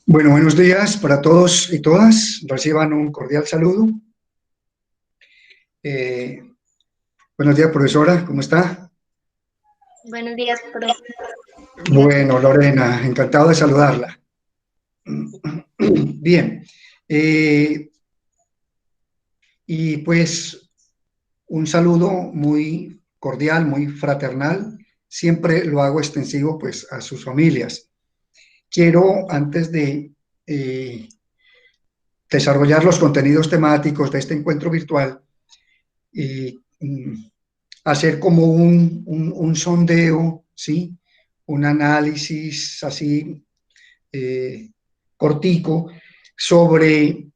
Bueno, buenos días para todos y todas. Reciban un cordial saludo. Eh, Buenos días, profesora. ¿Cómo está? Buenos días, profe. Bueno, Lorena, encantado de saludarla. Bien. eh, y pues un saludo muy cordial, muy fraternal. Siempre lo hago extensivo pues a sus familias. Quiero, antes de eh, desarrollar los contenidos temáticos de este encuentro virtual, y hacer como un sondeo, ¿sí? Un análisis así eh, cortico sobre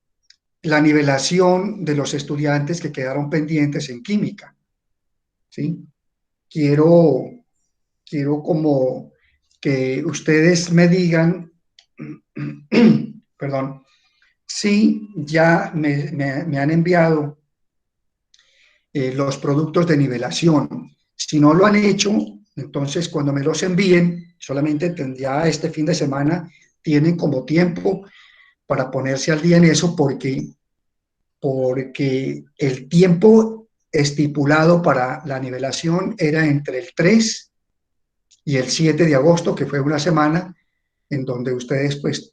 la nivelación de los estudiantes que quedaron pendientes en química, ¿sí? Quiero, quiero como que ustedes me digan, perdón, si ya me han enviado los productos de nivelación. Si no lo han hecho, entonces cuando me los envíen, solamente tendría este fin de semana, tienen como tiempo para ponerse al día en eso porque el tiempo estipulado para la nivelación era entre el 3 y el 7 de agosto, que fue una semana en donde ustedes pues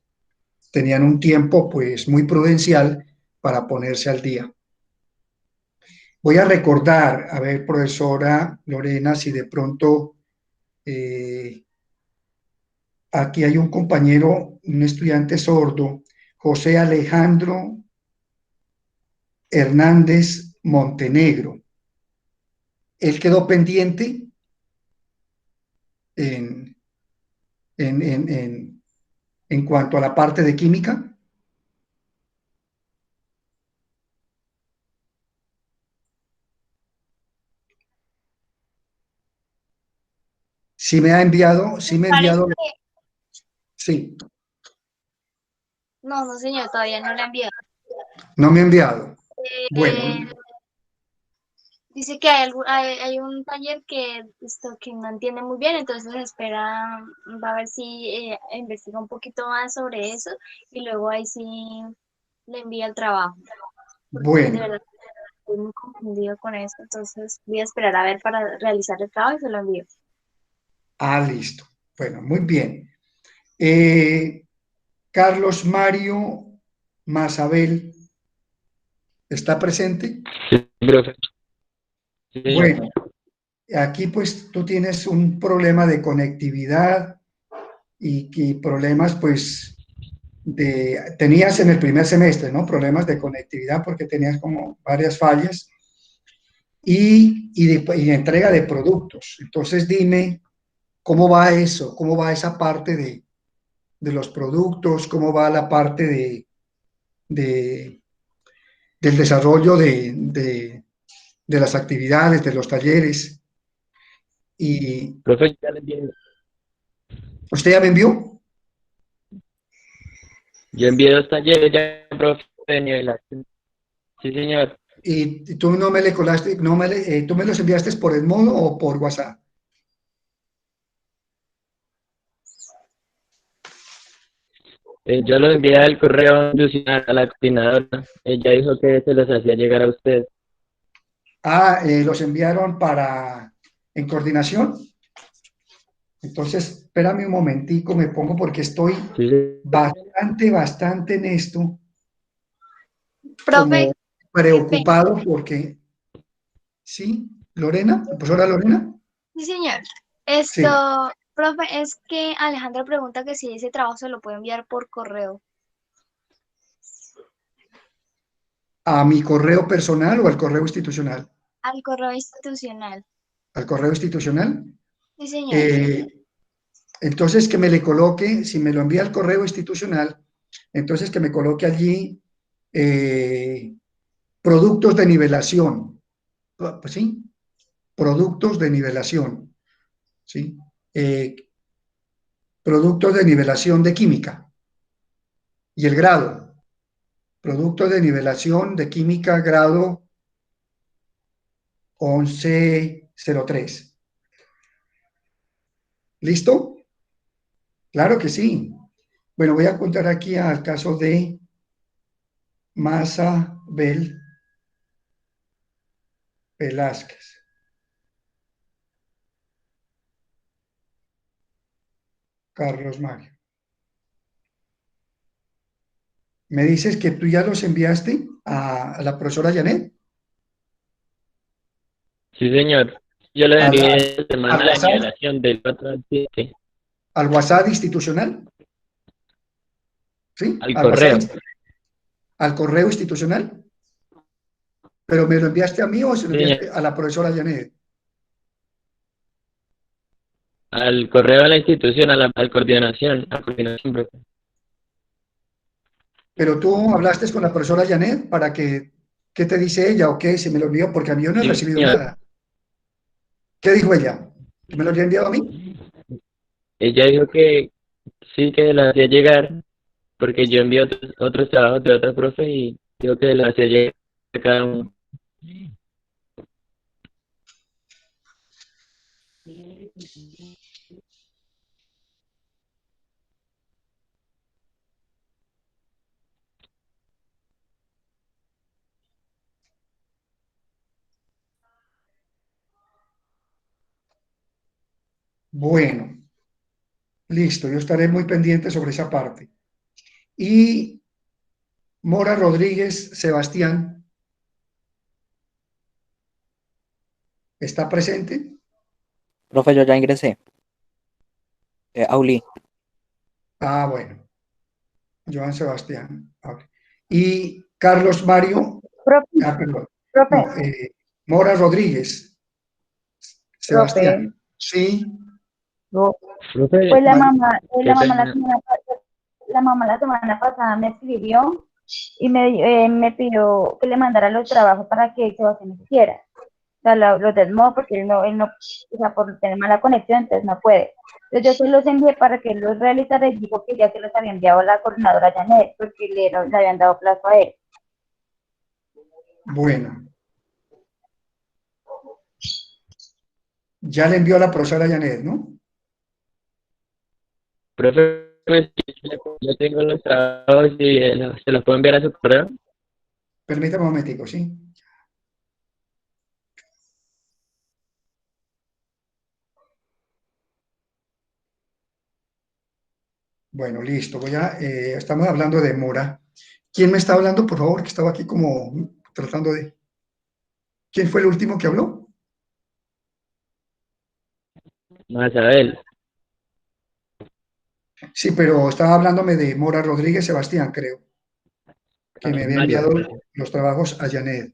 tenían un tiempo pues muy prudencial para ponerse al día. Voy a recordar, a ver, profesora Lorena, si de pronto aquí hay un compañero, un estudiante sordo, José Alejandro Hernández Montenegro. Él quedó pendiente en, en, en, en, en cuanto a la parte de química. Sí me ha Parece enviado, que sí, no, señor, todavía no le he enviado. no me ha enviado. Bueno, Eh, Dice que hay un taller que no entiende muy bien, entonces espera, va a ver si investiga un poquito más sobre eso y luego ahí sí le envía el trabajo, porque de bueno, verdad estoy muy confundido con eso, entonces voy a esperar a ver para realizar el trabajo y se lo envío. listo. Bueno, muy bien. Eh, Carlos Mario Mazabel, ¿está presente? Sí, profe. Sí, señor. Bueno, aquí pues tú tienes un problema de conectividad y problemas pues tenías en el primer semestre, ¿no? Problemas de conectividad porque tenías como varias fallas y de entrega de productos. Entonces dime, ¿cómo va eso? ¿Cómo va esa parte de los productos? ¿Cómo va la parte de- del desarrollo de las actividades, de los talleres? ¿Y Profe, ya le envié, usted ya me envió? yo envié dos talleres ya, profe, de nivelación. Sí, señor. Y tú no me le colaste, tú me los enviaste por el modo o por WhatsApp. Yo los envié al correo institucional a la coordinadora. Ella dijo que se los hacía llegar a usted. Los enviaron en coordinación. Entonces, espérame un momentico, me pongo porque estoy Sí, bastante en esto, Profe, como qué pena. preocupado porque, ¿sí? Lorena, profesora Lorena, Sí, señor. sí, Profe, es que Alejandra pregunta que si ese trabajo se lo puede enviar por correo, a mi correo personal o al correo institucional. al correo institucional. Al correo institucional. Sí, señor. Eh, entonces, que me le coloque, si me lo envía al correo institucional, entonces que me coloque allí eh, productos de nivelación. Pues sí, productos de nivelación, ¿sí? Eh, Productos de nivelación de química y el grado. Productos de nivelación de química grado 1103. ¿Listo? Claro que sí. Bueno, voy a contar aquí al caso de Masabel Velázquez. Carlos Mario. ¿Me dices que tú ya los enviaste a la profesora Janet? Sí, señor. Yo le ¿Al, envié la al semana de WhatsApp? nivelación del otro accidente ¿Al WhatsApp institucional? ¿Sí? al ¿Al WhatsApp? correo. ¿Al correo institucional? ¿Pero me lo enviaste a mí o se lo Sí, señor. enviaste a la profesora Janet? Al correo de la institución, a coordinación, profe. Pero tú hablaste con la profesora Janet para que, ¿qué te dice ella o qué? Si me lo envió, porque a mí yo no he Sí, recibido señor. nada. ¿Qué dijo ella? ¿Que me lo había enviado a mí? Ella dijo que sí que la hacía llegar, porque yo envié otros trabajos de otros profes y dijo que la hacía llegar a cada uno. Bueno, listo, yo estaré muy pendiente sobre esa parte. Y Mora Rodríguez Sebastián, ¿está presente? Profe, yo ya ingresé. Auli, Ah, bueno, Joan Sebastián. Ok. Y Carlos Mario, Profe, perdón, profe, no, Mora Rodríguez profe, Sebastián. Sí, no, Profe, pues qué pena. la mamá la semana pasada me escribió y me pidió que le mandara los trabajos para que Sebastián los hiciera. O sea, los desmó porque él no, o sea, por tener mala conexión, entonces no puede. Entonces yo se los envié para que él los realizara y dijo que ya se los había enviado a la coordinadora Janet, porque le habían dado plazo a él. bueno, ya le envió a la profesora Janet, ¿no? Profe, pues, yo tengo los trabajos y se los puedo enviar a su correo. Permítame un momentico, ¿sí? Bueno, listo, estamos hablando de Mora. ¿Quién me está hablando, por favor? Que estaba aquí como tratando de... ¿Quién fue el último que habló? Masabel. Sí, pero estaba hablándome de Mora Rodríguez Sebastián, creo, que me Carlos había Mario, enviado profe. los trabajos a Janet.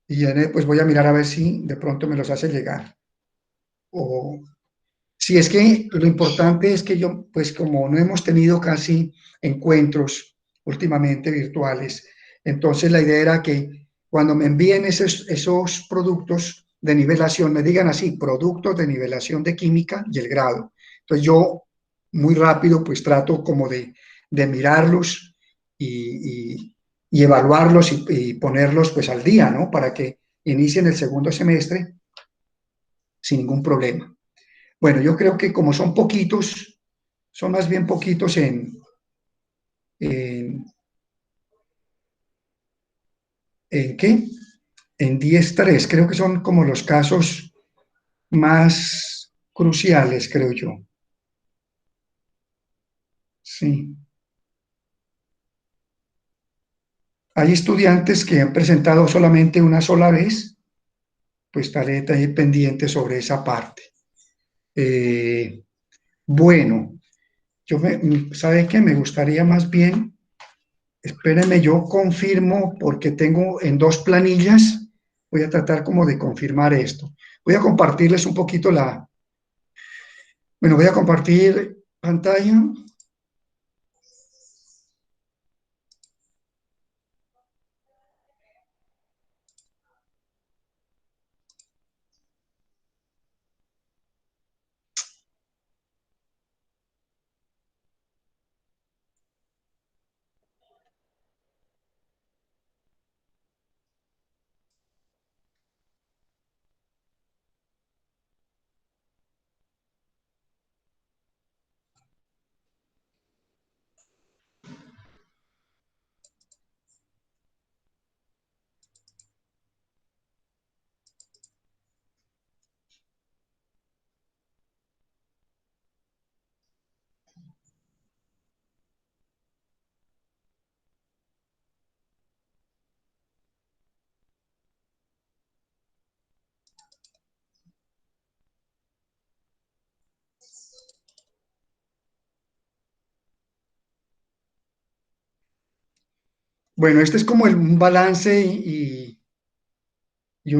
Y Janet, pues voy a mirar a ver si de pronto me los hace llegar. O si es que lo importante es que yo, pues como no hemos tenido casi encuentros últimamente virtuales, entonces la idea era que cuando me envíen esos productos de nivelación, me digan así, productos de nivelación de química y el grado. Entonces yo muy rápido pues trato como de mirarlos y evaluarlos y ponerlos pues al día, ¿no? Para que inicien el segundo semestre sin ningún problema. Bueno, yo creo que como son poquitos, son más bien poquitos en, ¿en qué? En 10.3, creo que son como los casos más cruciales, creo yo. Sí. Hay estudiantes que han presentado solamente una sola vez, pues estaré pendiente sobre esa parte. Eh, bueno, ¿sabe qué? Me gustaría más bien, espérenme, yo confirmo porque tengo en dos planillas, voy a tratar como de confirmar esto. Voy a compartirles un poquito bueno, voy a compartir pantalla. Bueno, este es como un balance y y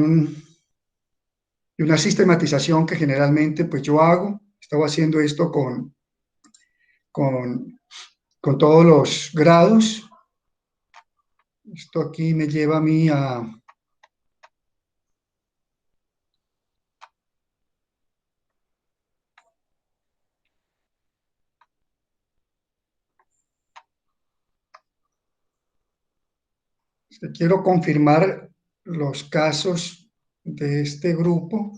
una sistematización que generalmente pues yo hago. Estaba haciendo esto con, con todos los grados. Esto aquí me lleva a mí a... Quiero confirmar los casos de este grupo.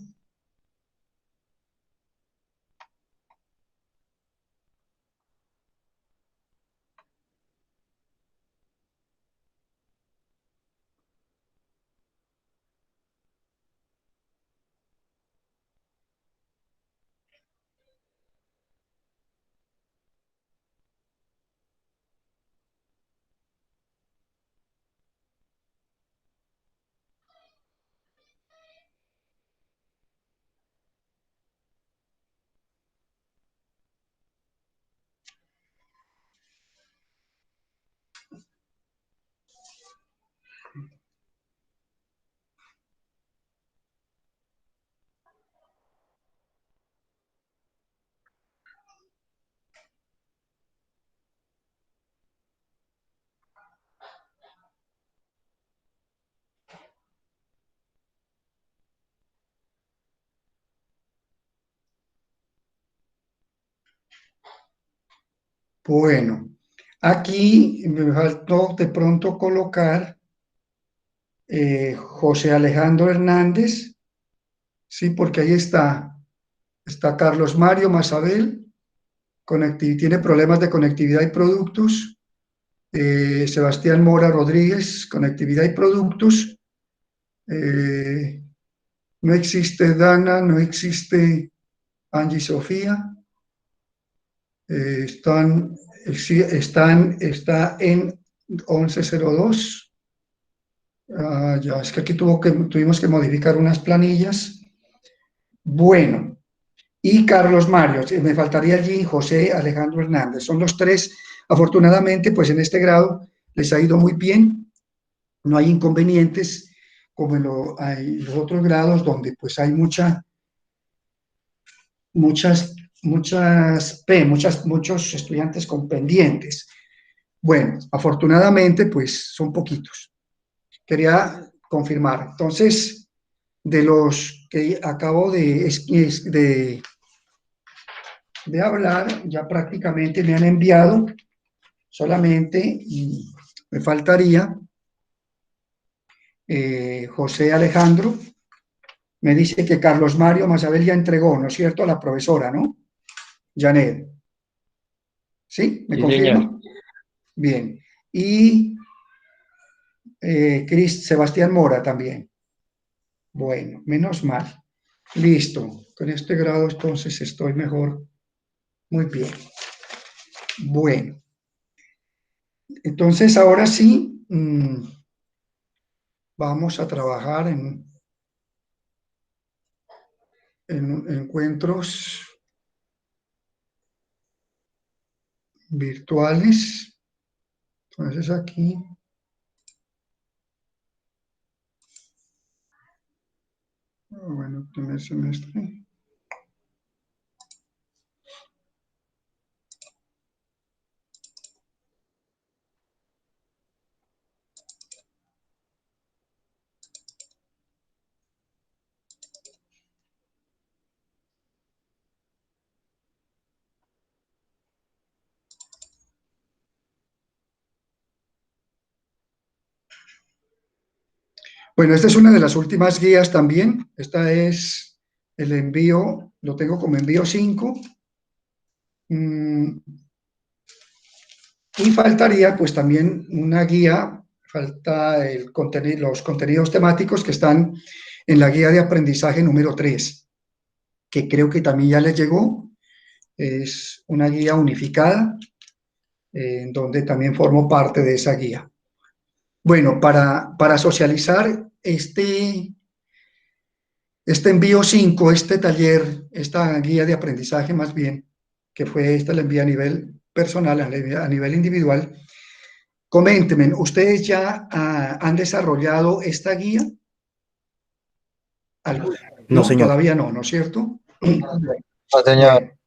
Bueno, aquí me faltó de pronto colocar José Alejandro Hernández, sí, porque ahí está Carlos Mario Mazabel, tiene problemas de conectividad y productos. Sebastián Mora Rodríguez, conectividad y productos. No existe Dana, no existe Angie Sofía. Está en 1102. Ya, es que aquí tuvimos que modificar unas planillas. Bueno, y Carlos Mario, me faltaría allí José Alejandro Hernández. Son los tres. Afortunadamente, pues en este grado les ha ido muy bien. No hay inconvenientes como hay los otros grados donde pues hay muchos estudiantes con pendientes. Bueno, afortunadamente pues son poquitos. Quería confirmar. Entonces, de los que acabo de hablar, ya prácticamente me han enviado, solamente me faltaría José Alejandro. Me dice que Carlos Mario Mazabel ya entregó, ¿no es cierto?, a la profesora, ¿no? Janet. ¿Sí? ¿Me Sí, confirma? señor. Bien. Y Sebastián Mora también. Bueno, menos mal. Listo. Con este grado entonces estoy mejor. Muy bien. Bueno. Entonces ahora sí, vamos a trabajar en encuentros virtuales. Entonces aquí, bueno, primer semestre. Bueno, esta es una de las últimas guías también. Esta es el envío, lo tengo como envío 5. Y faltaría pues también una guía, falta los contenidos temáticos que están en la guía de aprendizaje número 3, que creo que también ya les llegó. Es una guía unificada, en donde también formo parte de esa guía. Bueno, para socializar este envío 5, este taller, esta guía de aprendizaje más bien, que fue esta la envía a nivel personal, a nivel individual, Coméntenme, ¿ustedes ya han desarrollado esta guía? ¿Alguna? No, señor. Todavía no, ¿no es cierto? No, señor. Bueno,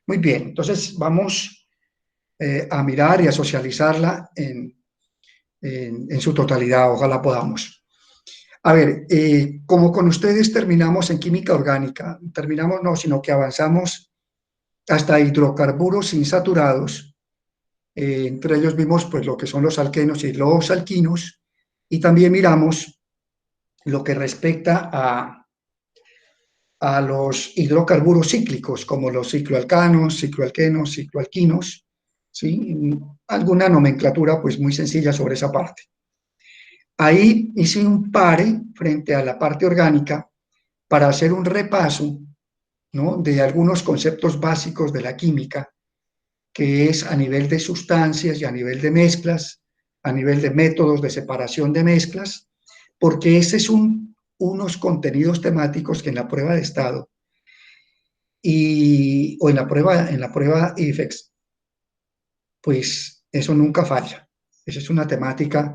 muy bien, entonces vamos a mirar y a socializarla en su totalidad, ojalá podamos. A ver, como con ustedes terminamos en química orgánica, terminamos no, sino que avanzamos hasta hidrocarburos insaturados, entre ellos vimos pues lo que son los alquenos y los alquinos, y también miramos lo que respecta a los hidrocarburos cíclicos, como los cicloalcanos, cicloalquenos, cicloalquinos, ¿sí? Alguna nomenclatura pues muy sencilla sobre esa parte. Ahí hice un pare frente a la parte orgánica para hacer un repaso, ¿no?, de algunos conceptos básicos de la química, que es a nivel de sustancias y a nivel de mezclas, a nivel de métodos de separación de mezclas, porque ese es unos contenidos temáticos que en la prueba de estado o en la prueba IFEX, pues eso nunca falla. Esa es una temática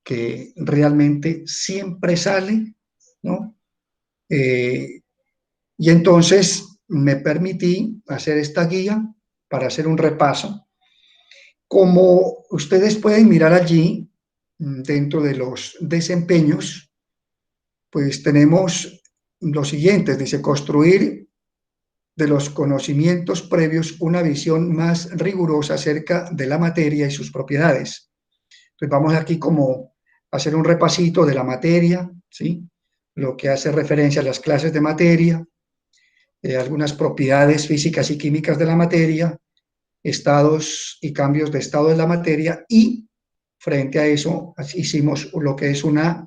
que realmente siempre sale, ¿no? Y entonces me permití hacer esta guía para hacer un repaso. Como ustedes pueden mirar allí, dentro de los desempeños, pues tenemos los siguientes. Dice, construir de los conocimientos previos una visión más rigurosa acerca de la materia y sus propiedades. Entonces vamos aquí como a hacer un repasito de la materia, ¿sí? Lo que hace referencia a las clases de materia, algunas propiedades físicas y químicas de la materia, estados y cambios de estado de la materia, y frente a eso hicimos lo que es una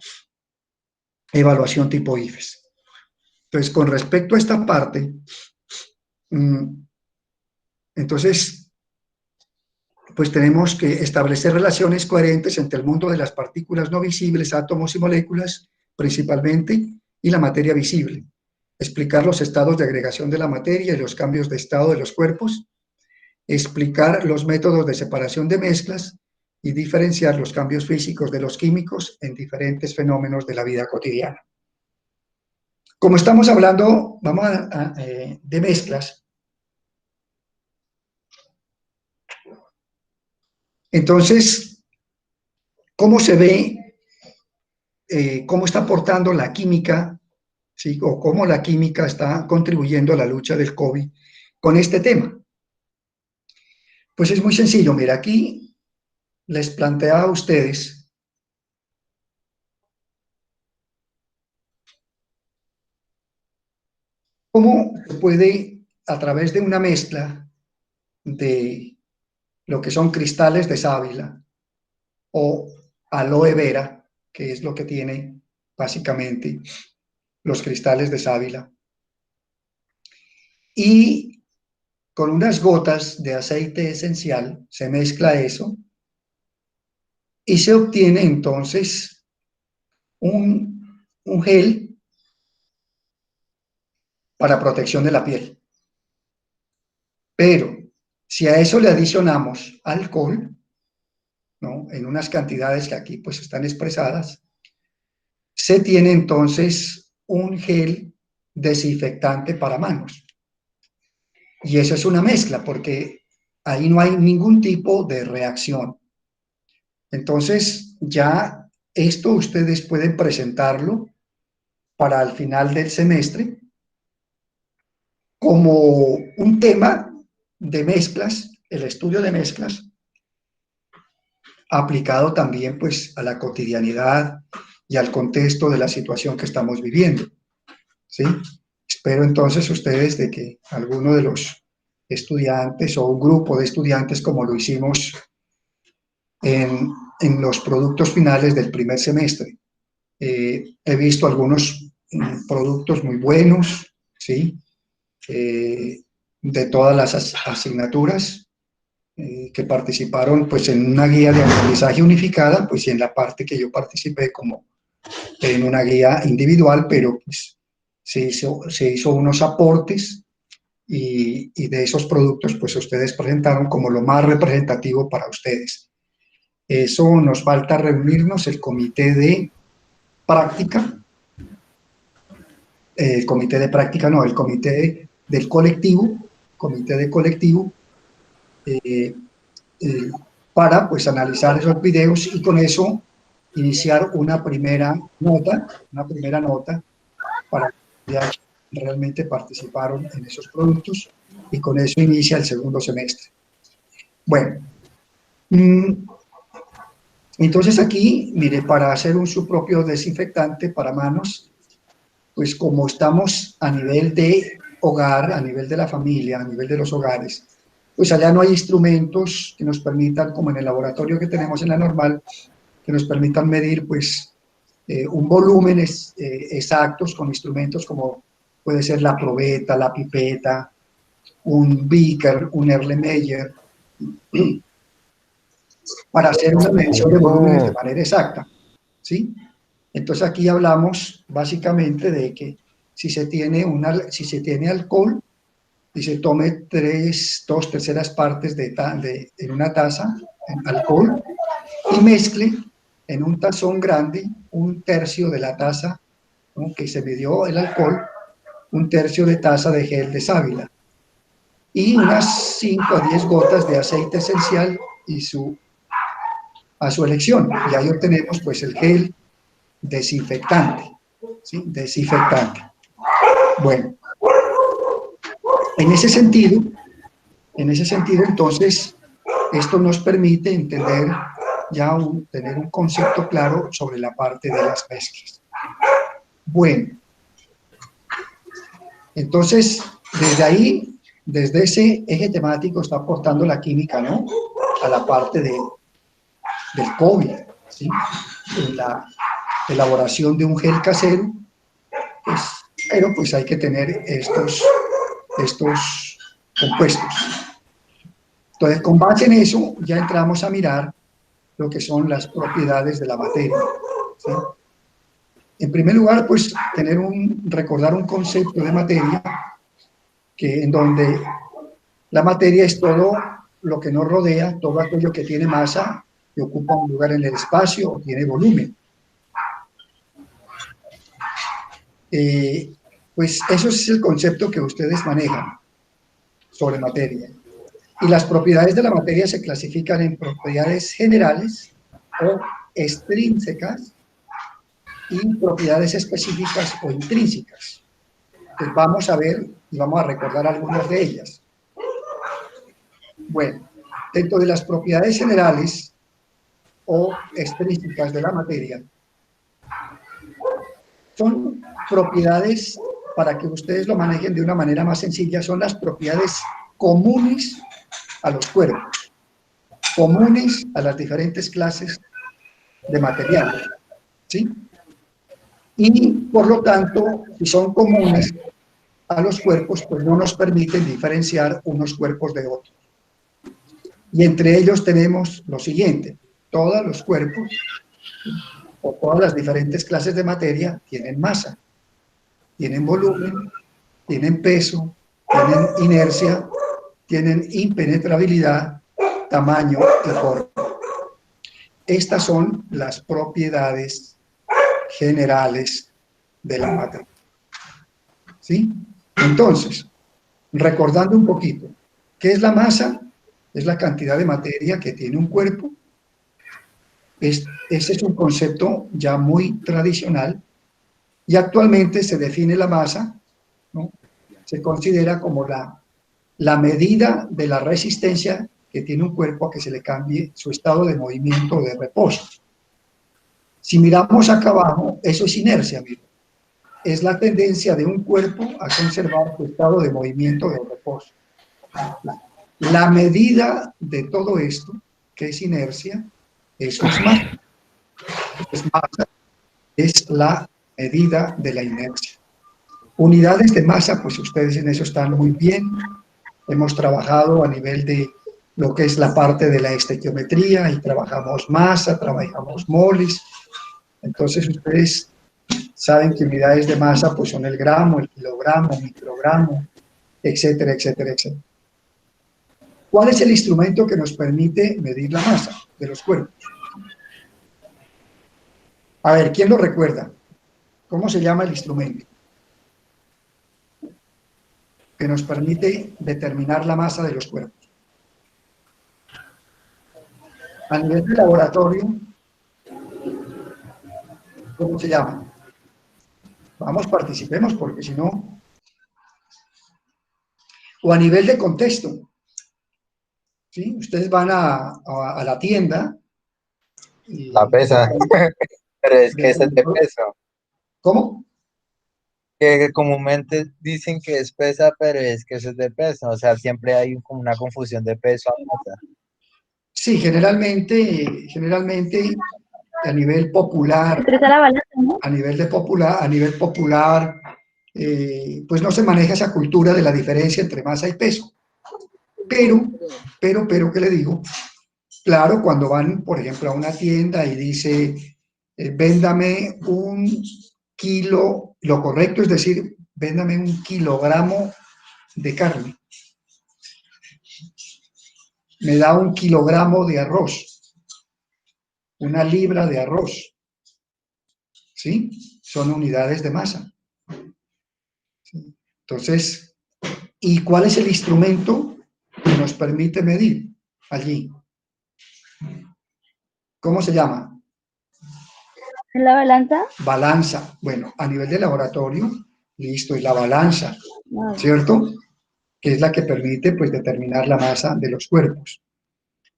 evaluación tipo IFES. Entonces, con respecto a esta parte, entonces, pues tenemos que establecer relaciones coherentes entre el mundo de las partículas no visibles, átomos y moléculas, principalmente, y la materia visible. Explicar los estados de agregación de la materia y los cambios de estado de los cuerpos. Explicar los métodos de separación de mezclas y diferenciar los cambios físicos de los químicos en diferentes fenómenos de la vida cotidiana. Como estamos hablando, de mezclas, entonces, ¿cómo se ve, cómo está aportando la química, ¿sí?, o cómo la química está contribuyendo a la lucha del COVID con este tema? Pues es muy sencillo. Mira, aquí les planteaba a ustedes cómo se puede, a través de una mezcla de lo que son cristales de sábila o aloe vera, que es lo que tiene básicamente los cristales de sábila, y con unas gotas de aceite esencial se mezcla eso y se obtiene entonces un gel para protección de la piel. Pero si a eso le adicionamos alcohol, ¿no?, en unas cantidades que aquí pues están expresadas, se tiene entonces un gel desinfectante para manos. Y eso es una mezcla, porque ahí no hay ningún tipo de reacción. Entonces, ya esto ustedes pueden presentarlo para el final del semestre como un tema de mezclas, el estudio de mezclas, aplicado también pues a la cotidianidad y al contexto de la situación que estamos viviendo, ¿sí? Espero entonces ustedes de que alguno de los estudiantes o un grupo de estudiantes, como lo hicimos en los productos finales del primer semestre. He visto algunos productos muy buenos, ¿sí? De todas las asignaturas que participaron pues en una guía de aprendizaje unificada, pues y en la parte que yo participé como en una guía individual, pero pues se hizo unos aportes y de esos productos pues ustedes presentaron como lo más representativo para ustedes. Eso nos falta reunirnos, el comité de práctica, el comité de práctica no, el comité del colectivo, para pues analizar esos videos y con eso iniciar una primera nota para que ya realmente participaron en esos productos y con eso inicia el segundo semestre. Bueno, entonces aquí, mire, para hacer su propio desinfectante para manos, pues como estamos a nivel de hogar, a nivel de la familia, a nivel de los hogares, pues allá no hay instrumentos que nos permitan, como en el laboratorio que tenemos en la normal, que nos permitan medir pues un volumen exactos con instrumentos como puede ser la probeta, la pipeta, un beaker, un Erlenmeyer, para hacer una medición de volúmenes de manera exacta, ¿sí? Entonces aquí hablamos básicamente de que si se tiene alcohol y se tome 2/3 partes en una taza en alcohol y mezcle en un tazón grande 1/3 de la taza, ¿no?, que se midió el alcohol, 1/3 de taza de gel de sábila y unas 5 a 10 gotas de aceite esencial a su elección. Y ahí obtenemos pues el gel desinfectante, ¿sí? Desinfectante. Bueno, en ese sentido, entonces, esto nos permite entender tener un concepto claro sobre la parte de las mezclas. Bueno, entonces, desde ahí, desde ese eje temático está aportando la química, ¿no?, a la parte del COVID, ¿sí?, en la elaboración de un gel casero, pues, pero pues hay que tener estos compuestos. Entonces, con base en eso, ya entramos a mirar lo que son las propiedades de la materia, ¿sí? En primer lugar, pues, recordar un concepto de materia, en donde la materia es todo lo que nos rodea, todo aquello que tiene masa, que ocupa un lugar en el espacio o tiene volumen. Pues eso es el concepto que ustedes manejan sobre materia. Y las propiedades de la materia se clasifican en propiedades generales o extrínsecas y propiedades específicas o intrínsecas. Pues vamos a ver y vamos a recordar algunas de ellas. Bueno, dentro de las propiedades generales o extrínsecas de la materia, son propiedades, para que ustedes lo manejen de una manera más sencilla, son las propiedades comunes a los cuerpos, comunes a las diferentes clases de materiales, ¿sí? Y por lo tanto, si son comunes a los cuerpos, pues no nos permiten diferenciar unos cuerpos de otros. Y entre ellos tenemos lo siguiente: todos los cuerpos o todas las diferentes clases de materia tienen masa, tienen volumen, tienen peso, tienen inercia, tienen impenetrabilidad, tamaño y forma. Estas son las propiedades generales de la materia, ¿sí? Entonces, recordando un poquito, ¿qué es la masa? Es la cantidad de materia que tiene un cuerpo. Ese es un concepto ya muy tradicional y actualmente se define la masa, ¿no?, se considera como la medida de la resistencia que tiene un cuerpo a que se le cambie su estado de movimiento o de reposo. Si miramos acá abajo, eso es inercia, miren. Es la tendencia de un cuerpo a conservar su estado de movimiento o de reposo. La medida de todo esto, que es inercia, eso es masa. Masa es la medida de la inercia. Unidades de masa, pues ustedes en eso están muy bien. Hemos trabajado a nivel de lo que es la parte de la estequiometría y trabajamos masa, trabajamos moles. Entonces ustedes saben que unidades de masa pues son el gramo, el kilogramo, microgramo, etcétera, etcétera, etcétera. ¿Cuál es el instrumento que nos permite medir la masa de los cuerpos? A ver, ¿quién lo recuerda? ¿Cómo se llama el instrumento que nos permite determinar la masa de los cuerpos? A nivel de laboratorio, ¿cómo se llama? Vamos, participemos, porque si no... O a nivel de contexto, ¿sí? Ustedes van a la tienda y... La pesa. Pero es que ese es de peso. ¿Cómo? Que comúnmente dicen que es pesa, pero es que eso es de peso. O sea, siempre hay como una confusión de peso a masa. Sí, generalmente a nivel popular, Utiliza la balanza, ¿no? a nivel popular, pues no se maneja esa cultura de la diferencia entre masa y peso. Pero, ¿qué le digo? Claro, cuando van, por ejemplo, a una tienda y dice, véndame un kilo, lo correcto es decir, véndame un kilogramo de carne. Me da un kilogramo de arroz, una libra de arroz. ¿Sí? Son unidades de masa. Entonces, ¿y cuál es el instrumento que nos permite medir allí? ¿Cómo se llama? ¿En la balanza? Balanza. Bueno, a nivel de laboratorio, listo, es la balanza, No. ¿cierto? Que es la que permite, pues, determinar la masa de los cuerpos.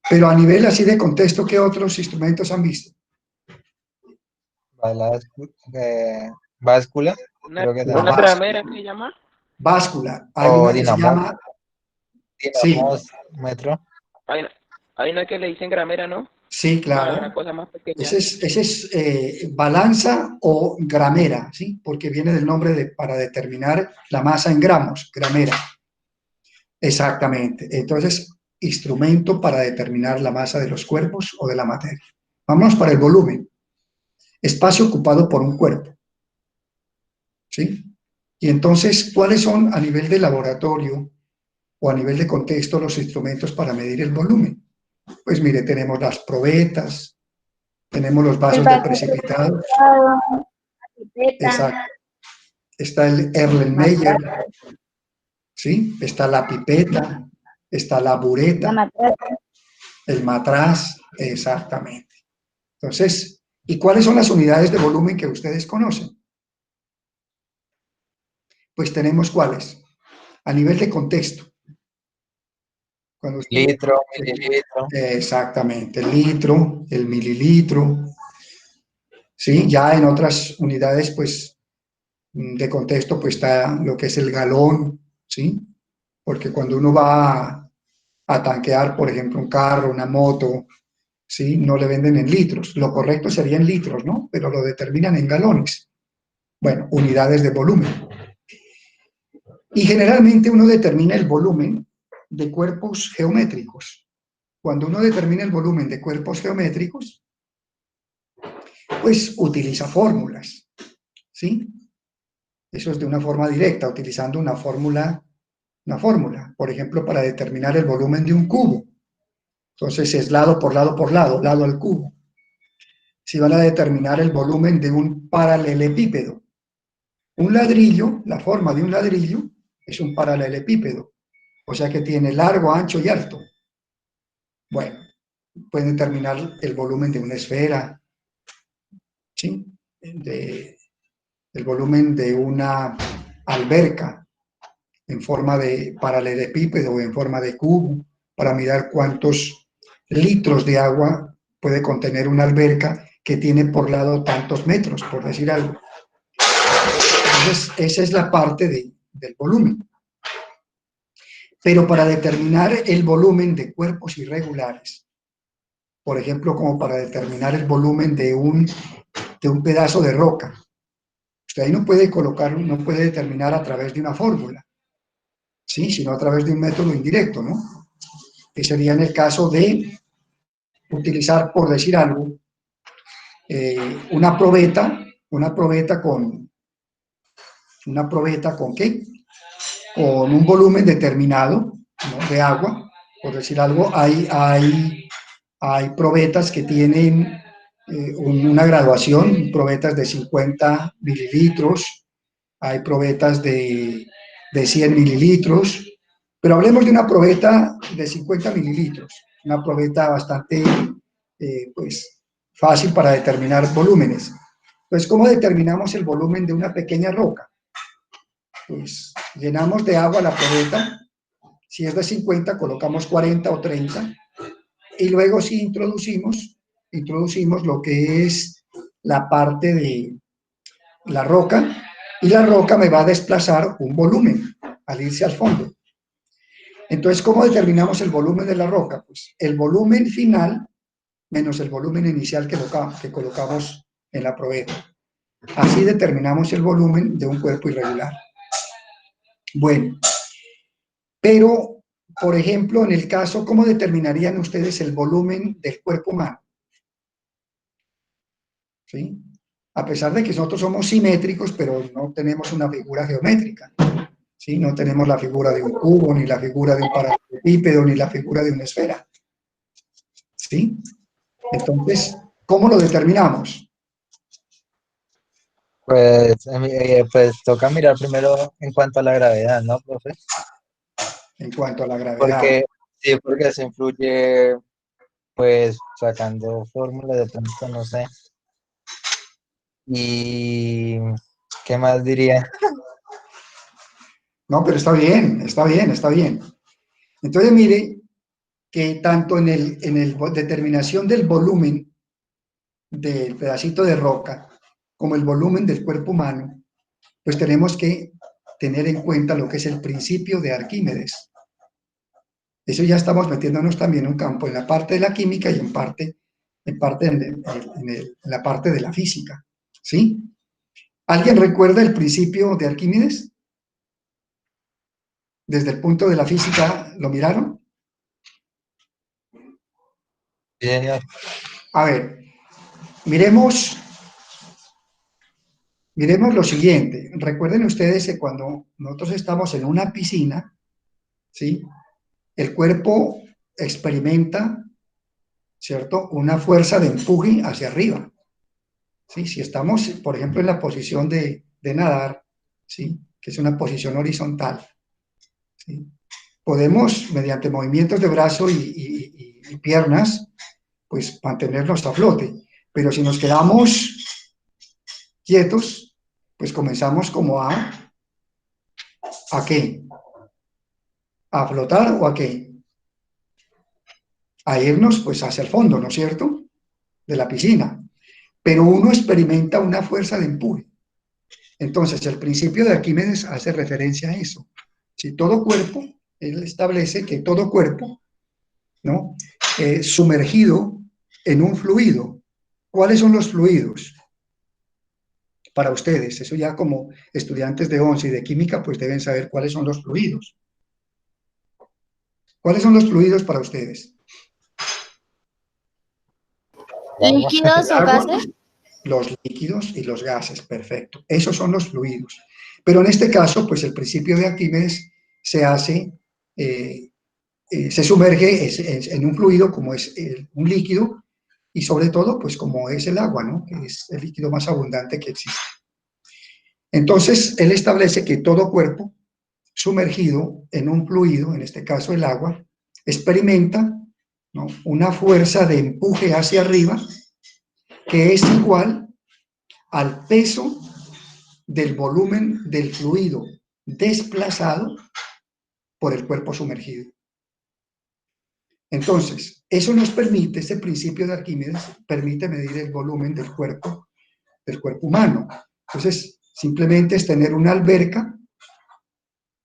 Pero a nivel así de contexto, ¿qué otros instrumentos han visto? Báscula, Una, creo que La una también. gramera que se llama. báscula. Hay O una que se llama, sí, metro. Hay, hay una que le dicen gramera, ¿no? sí, Una claro. cosa más pequeña. Ese es balanza o gramera, ¿sí? Porque viene del nombre para determinar la masa en gramos, gramera. Exactamente. Entonces, instrumento para determinar la masa de los cuerpos o de la materia. Vámonos para el volumen. Espacio ocupado por un cuerpo, ¿sí? Y entonces, ¿cuáles son a nivel de laboratorio o a nivel de contexto los instrumentos para medir el volumen? Pues mire, tenemos las probetas, tenemos los El vasos de vaso precipitado, la pipeta, exacto. Está el Erlenmeyer, ¿sí? Está la pipeta, está la la bureta, matraca. el matraz, exactamente. Entonces, ¿y cuáles son las unidades de volumen que ustedes conocen? Pues tenemos cuáles. A nivel de contexto. Cuando usted, Litro, mililitro. exactamente, el litro, el mililitro, ¿sí? Ya en otras unidades, pues, de contexto, pues está lo que es el galón, ¿sí? Porque cuando uno va a tanquear, por ejemplo, un carro, una moto, ¿sí? No le venden en litros. Lo correcto sería en litros, ¿no? Pero lo determinan en galones. Bueno, unidades de volumen. Y generalmente uno determina el volumen de cuerpos geométricos. Cuando uno determina el volumen de cuerpos geométricos, pues utiliza fórmulas, ¿sí? Eso es de una forma directa, utilizando una fórmula. Por ejemplo, para determinar el volumen de un cubo. Entonces es lado por lado por lado, lado al cubo. Si van a determinar el volumen de un paralelepípedo. Un ladrillo, la forma de un ladrillo, es un paralelepípedo. O sea que tiene largo, ancho y alto. Bueno, pueden determinar el volumen de una esfera, ¿sí? El volumen de una alberca en forma de paralelepípedo o en forma de cubo, para mirar cuántos litros de agua puede contener una alberca que tiene por lado tantos metros, por decir algo. Entonces, esa es la parte del volumen. Pero para determinar el volumen de cuerpos irregulares, por ejemplo, como para determinar el volumen de un pedazo de roca, usted ahí no puede colocar, no puede determinar a través de una fórmula, ¿sí? Sino a través de un método indirecto, ¿no? Que sería en el caso de utilizar, por decir algo, una probeta con ¿qué? Con un volumen determinado, ¿no? De agua, por decir algo. Hay probetas que tienen una graduación, probetas de 50 mililitros, hay probetas de 100 mililitros, pero hablemos de una probeta de 50 mililitros, una probeta bastante pues, fácil para determinar volúmenes. Entonces, ¿cómo determinamos el volumen de una pequeña roca? Pues llenamos de agua la probeta, si es de 50 colocamos 40 o 30, y luego sí introducimos lo que es la parte de la roca, y la roca me va a desplazar un volumen al irse al fondo. Entonces, ¿cómo determinamos el volumen de la roca? Pues el volumen final menos el volumen inicial que colocamos en la probeta. Así determinamos el volumen de un cuerpo irregular. Bueno, pero, por ejemplo, en el caso, ¿cómo determinarían ustedes el volumen del cuerpo humano? ¿Sí? A pesar de que nosotros somos simétricos, pero no tenemos una figura geométrica. ¿Sí? No tenemos la figura de un cubo, ni la figura de un paralelepípedo, ni la figura de una esfera. ¿Sí? Entonces, ¿cómo lo determinamos? Pues toca mirar primero en cuanto a la gravedad, ¿no, profe? En cuanto a la gravedad. Porque sí, porque eso influye, pues sacando fórmulas de pronto, no sé. Y ¿qué más diría? No, pero está bien, está bien, está bien. Entonces, mire que tanto en el determinación del volumen del pedacito de roca como el volumen del cuerpo humano, pues tenemos que tener en cuenta lo que es el principio de Arquímedes. Eso ya estamos metiéndonos también en un campo en la parte de la química y en la parte de la física, ¿sí? ¿Alguien recuerda el principio de Arquímedes? Desde el punto de la física, ¿lo miraron? Sí, señor. A ver, miremos lo siguiente. Recuerden ustedes que cuando nosotros estamos en una piscina, ¿sí? El cuerpo experimenta, ¿cierto?, una fuerza de empuje hacia arriba. ¿Sí? Si estamos, por ejemplo, en la posición de nadar, ¿sí?, que es una posición horizontal, ¿sí?, podemos, mediante movimientos de brazo y piernas, pues mantenernos a flote. Pero si nos quedamos quietos, pues comenzamos como ¿a qué? ¿A flotar o a qué? A irnos pues hacia el fondo, ¿no es cierto?, de la piscina. Pero uno experimenta una fuerza de empuje. Entonces, el principio de Arquímedes hace referencia a eso. Si todo cuerpo, él establece que todo cuerpo, ¿no?, sumergido en un fluido. ¿Cuáles son los fluidos? Para ustedes, eso ya como estudiantes de 11 y de química, pues deben saber cuáles son los fluidos. ¿Cuáles son los fluidos para ustedes? ¿Líquidos o gases? Los líquidos y los gases, perfecto. Esos son los fluidos. Pero en este caso, pues el principio de Arquímedes se hace, se sumerge en un fluido como es un líquido y sobre todo, pues como es el agua, ¿no?, que es el líquido más abundante que existe. Entonces, él establece que todo cuerpo sumergido en un fluido, en este caso el agua, experimenta, ¿no?, una fuerza de empuje hacia arriba que es igual al peso del volumen del fluido desplazado por el cuerpo sumergido. Entonces, eso nos permite, ese principio de Arquímedes, permite medir el volumen del cuerpo humano. Entonces, simplemente es tener una alberca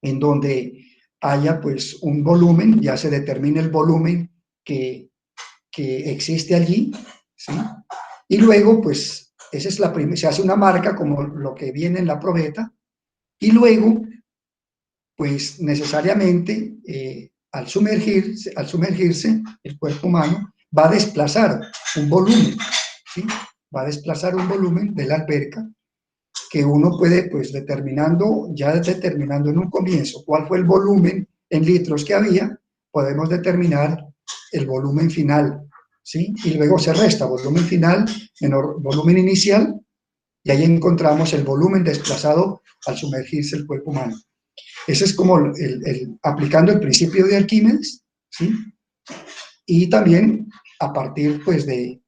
en donde haya pues un volumen, ya se determina el volumen que existe allí, ¿sí? Y luego pues esa es la primera, se hace una marca como lo que viene en la probeta y luego pues necesariamente al sumergirse el cuerpo humano va a desplazar un volumen, ¿sí? Va a desplazar un volumen de la alberca que uno puede, pues determinando en un comienzo cuál fue el volumen en litros que había, podemos determinar el volumen final ¿sí? Y luego se resta volumen final menor volumen inicial, y ahí encontramos el volumen desplazado al sumergirse el cuerpo humano. Ese es como aplicando el principio de Arquímedes, ¿sí? Y también a partir, pues, de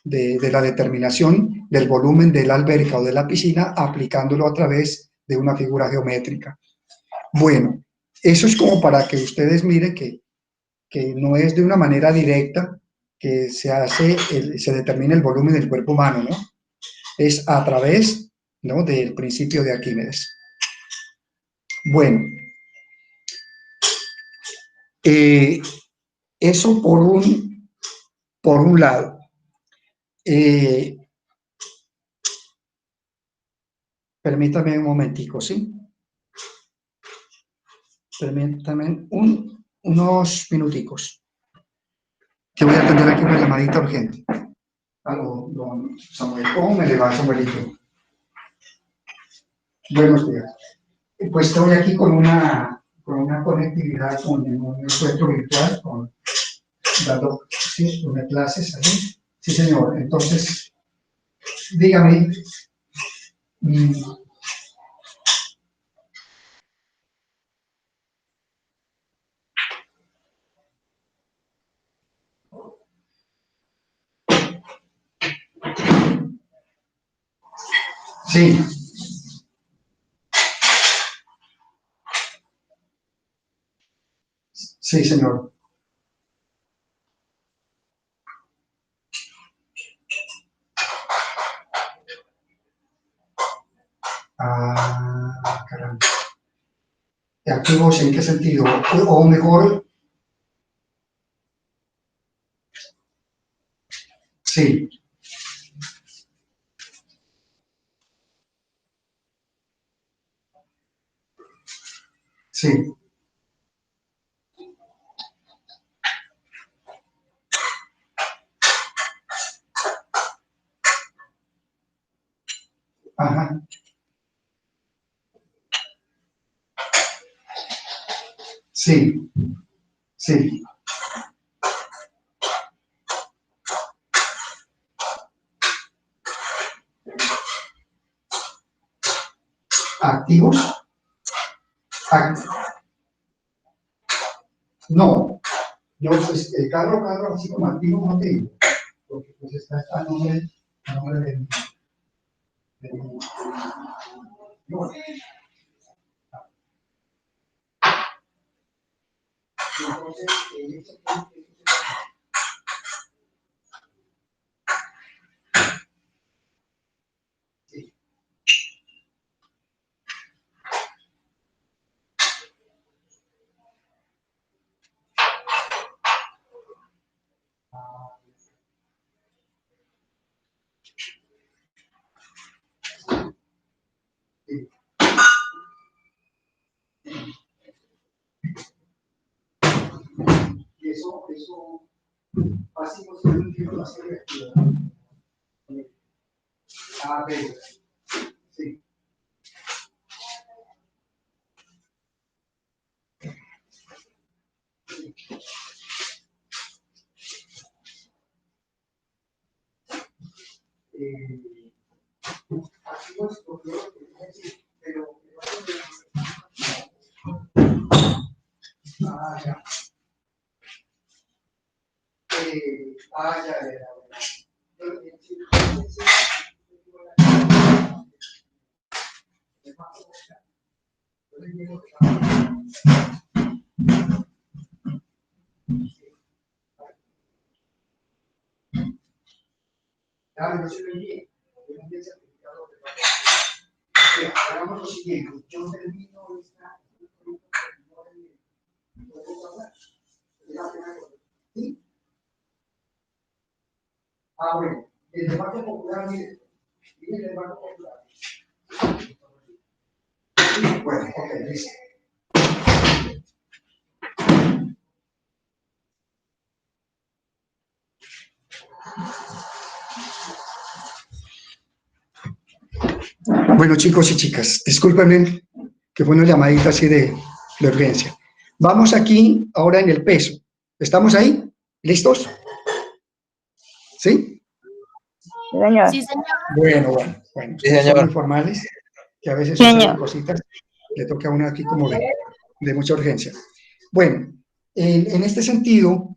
la determinación del volumen de la alberca o de la piscina, aplicándolo a través de una figura geométrica. Bueno, eso es como para que ustedes miren que no es de una manera directa que se determina el volumen del cuerpo humano, ¿no? Es a través, ¿no?, del principio de Arquímedes. Bueno, eso por un lado. Permítame un momentico, ¿sí? Permítame unos minuticos, que voy a atender aquí una llamadita urgente. Aló, don Samuel. ¿Cómo me le va, Samuelito? Buenos días. Pues estoy aquí con una conectividad con un encuentro virtual, dando, sí, una clases aquí. Sí, señor. Entonces, dígame. Sí. Sí, señor. Ah, caramba. ¿Activos en qué sentido? O mejor, sí. Sí. Ajá. Sí. Sí. ¿Activos? No. Yo, pues, el carro, así como activo no tengo, porque pues está a nombre no. Entonces, sí. Sí. Y eso así no se entiende la serie. Ah, pero, sí. Así no es porque pero ya. Ya. Claro, no se lo envíe. Hagamos lo siguiente. Yo termino esta. ¿Sí? Ah, bueno. El Banco Popular, mire el Banco Popular. Sí, bueno, ok, listo. Bueno, chicos y chicas, discúlpenme que fue una llamadita así de urgencia. Vamos aquí ahora en el peso. ¿Estamos ahí? ¿Listos? ¿Sí? Sí, señor. Sí, señor. Bueno, Sí, ustedes son señor. muy formales, que a veces Sí, suceden señor. cositas, le toca a uno aquí como de mucha urgencia. Bueno, en este sentido,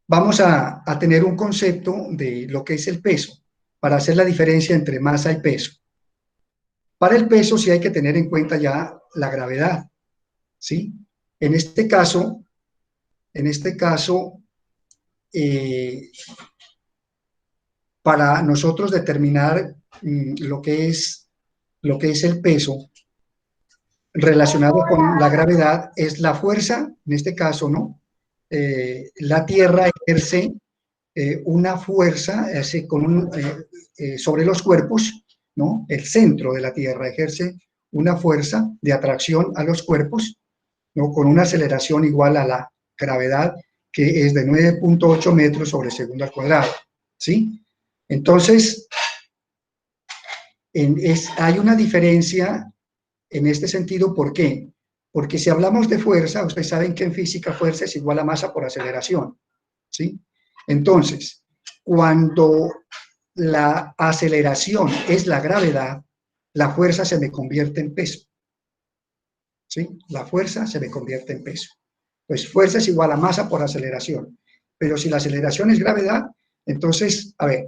vamos a tener un concepto de lo que es el peso, para hacer la diferencia entre masa y peso. Para el peso sí hay que tener en cuenta ya la gravedad, ¿sí? En este caso, para nosotros determinar lo que es el peso relacionado con la gravedad, es la fuerza, en este caso, ¿no? La Tierra ejerce una fuerza sobre los cuerpos, ¿no? El centro de la Tierra ejerce una fuerza de atracción a los cuerpos, ¿no? Con una aceleración igual a la gravedad, que es de 9.8 metros sobre segundo al cuadrado, ¿sí? Entonces, hay una diferencia en este sentido. ¿Por qué? Porque si hablamos de fuerza, ustedes saben que en física fuerza es igual a masa por aceleración, ¿sí? Entonces, cuando la aceleración es la gravedad, la fuerza se me convierte en peso, ¿sí? La fuerza se me convierte en peso. Pues fuerza es igual a masa por aceleración. Pero si la aceleración es gravedad, entonces, a ver,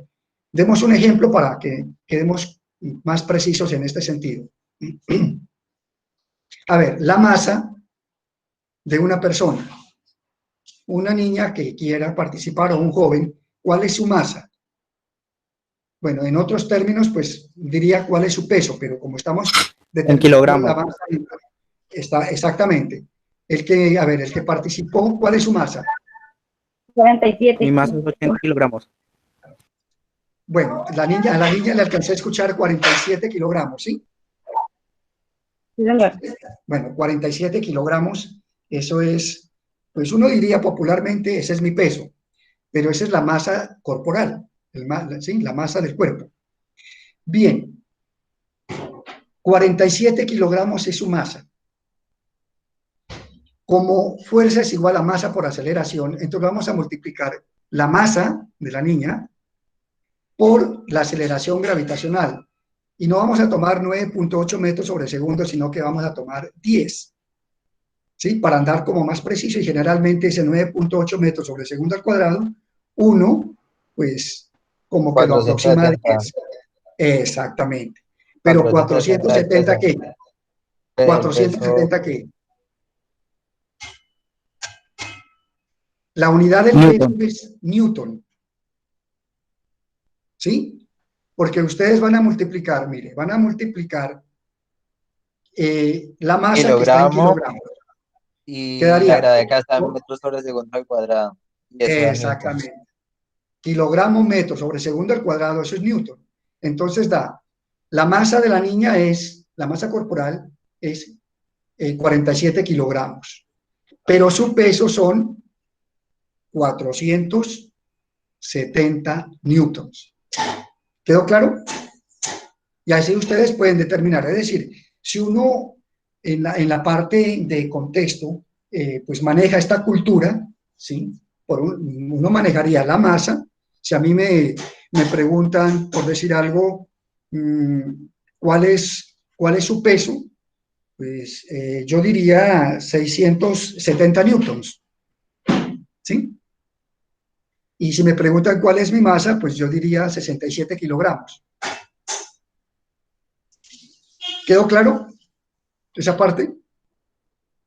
demos un ejemplo para que quedemos más precisos en este sentido. A ver, la masa de una persona, una niña que quiera participar o un joven, ¿cuál es su masa? Bueno, en otros términos, pues diría cuál es su peso, pero como estamos En determinando la kilogramos. masa, está exactamente. El que participó, ¿cuál es su masa? 47. Mi masa es 80 kilogramos. Bueno, a la niña le alcancé a escuchar 47 kilogramos, ¿sí? Sí, señor. Bueno, 47 kilogramos, eso es, pues uno diría popularmente, ese es mi peso, pero esa es la masa corporal, ¿sí? La masa del cuerpo. Bien, 47 kilogramos es su masa. Como fuerza es igual a masa por aceleración, entonces vamos a multiplicar la masa de la niña por la aceleración gravitacional. Y no vamos a tomar 9.8 metros sobre segundo, sino que vamos a tomar 10. ¿Sí? Para andar como más preciso, y generalmente ese 9.8 metros sobre segundo al cuadrado, uno, pues, como que lo aproxima a 470. 10. Exactamente. Pero 470 el 470, peso. ¿qué? El peso 470, ¿qué? La unidad del peso Newton. es Newton. ¿Sí? Porque ustedes van a multiplicar, mire, van a multiplicar la masa que está en kilogramo kilogramos. y la Quedaría, gravedad está en ¿no? metros sobre segundo al cuadrado. Y eso da newtons. Exactamente. Kilogramo metro sobre segundo al cuadrado, eso es Newton. Entonces da, la masa de la niña la masa corporal es 47 kilogramos, pero su peso son 470 newtons. ¿Quedó claro? Y así ustedes pueden determinar, es decir, si uno en la parte de contexto, pues maneja esta cultura, ¿sí? Uno manejaría la masa. Si a mí me preguntan, por decir algo, ¿cuál es su peso? Pues yo diría 670 newtons, ¿sí? Y si me preguntan cuál es mi masa, pues yo diría 67 kilogramos. ¿Quedó claro esa parte?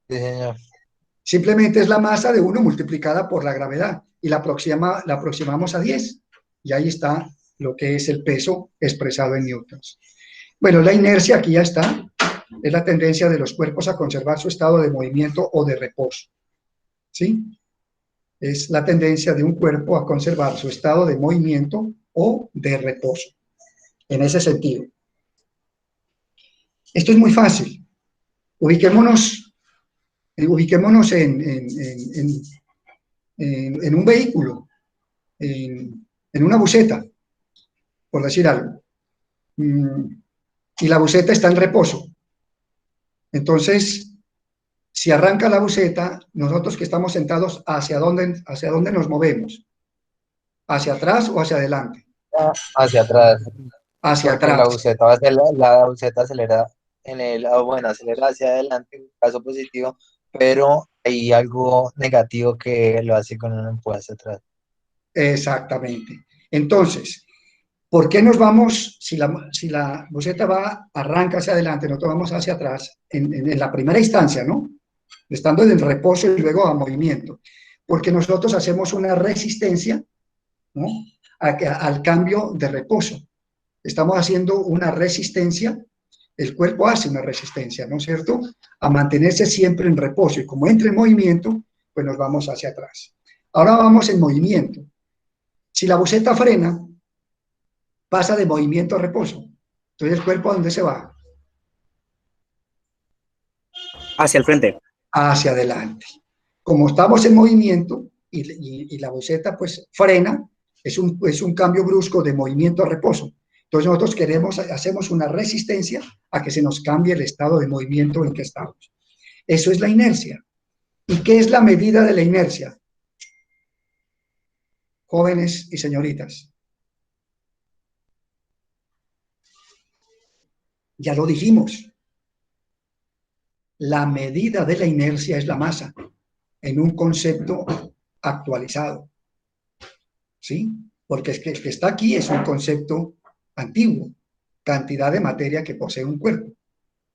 Sí, señor. Simplemente es la masa de uno multiplicada por la gravedad y la aproximamos a 10. Y ahí está lo que es el peso expresado en newtons. Bueno, la inercia aquí ya está. Es la tendencia de los cuerpos a conservar su estado de movimiento o de reposo. ¿Sí? Es la tendencia de un cuerpo a conservar su estado de movimiento o de reposo. En ese sentido. Esto es muy fácil. Ubiquémonos en un vehículo, en una buseta, por decir algo. Y la buseta está en reposo. Entonces, Si arranca la buceta, nosotros que estamos sentados, ¿hacia dónde nos movemos? ¿Hacia atrás o hacia adelante? Hacia atrás, Hacia porque la atrás. buceta va a ser la buceta acelera bueno, acelera hacia adelante, en caso positivo, pero hay algo negativo que lo hace con un empuje hacia atrás. Exactamente. Entonces, ¿por qué nos vamos, si la buceta arranca hacia adelante, nosotros vamos hacia atrás, en la primera instancia, ¿no? Estando en el reposo y luego a movimiento? Porque nosotros hacemos una resistencia, ¿no? Al cambio de reposo. Estamos haciendo una resistencia, el cuerpo hace una resistencia, ¿no es cierto?, a mantenerse siempre en reposo, y como entra en movimiento, pues nos vamos hacia atrás. Ahora vamos en movimiento. Si la buceta frena, pasa de movimiento a reposo. Entonces, ¿el cuerpo a dónde se va? Hacia el frente. Hacia adelante. Como estamos en movimiento y la buceta pues frena, es un cambio brusco de movimiento a reposo. Entonces nosotros hacemos una resistencia a que se nos cambie el estado de movimiento en que estamos. Eso es la inercia. ¿Y qué es la medida de la inercia? Jóvenes y señoritas. Ya lo dijimos. La medida de la inercia es la masa, en un concepto actualizado. ¿Sí? Porque es que el que está aquí es un concepto antiguo, cantidad de materia que posee un cuerpo.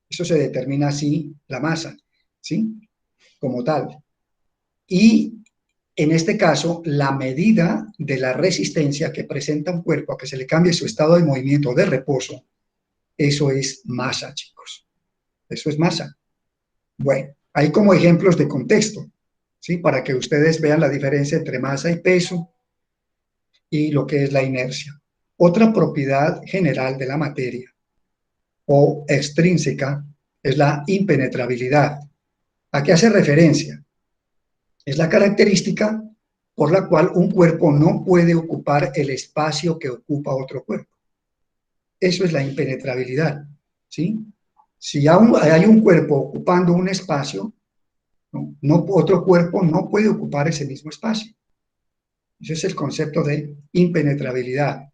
Eso se determina así, la masa, ¿sí? Como tal. Y en este caso, la medida de la resistencia que presenta un cuerpo a que se le cambie su estado de movimiento o de reposo, eso es masa, chicos. Eso es masa. Bueno, hay como ejemplos de contexto, ¿sí? Para que ustedes vean la diferencia entre masa y peso y lo que es la inercia. Otra propiedad general de la materia o extrínseca es la impenetrabilidad. ¿A qué hace referencia? Es la característica por la cual un cuerpo no puede ocupar el espacio que ocupa otro cuerpo. Eso es la impenetrabilidad, ¿sí? Si hay un cuerpo ocupando un espacio, otro cuerpo no puede ocupar ese mismo espacio. Ese es el concepto de impenetrabilidad.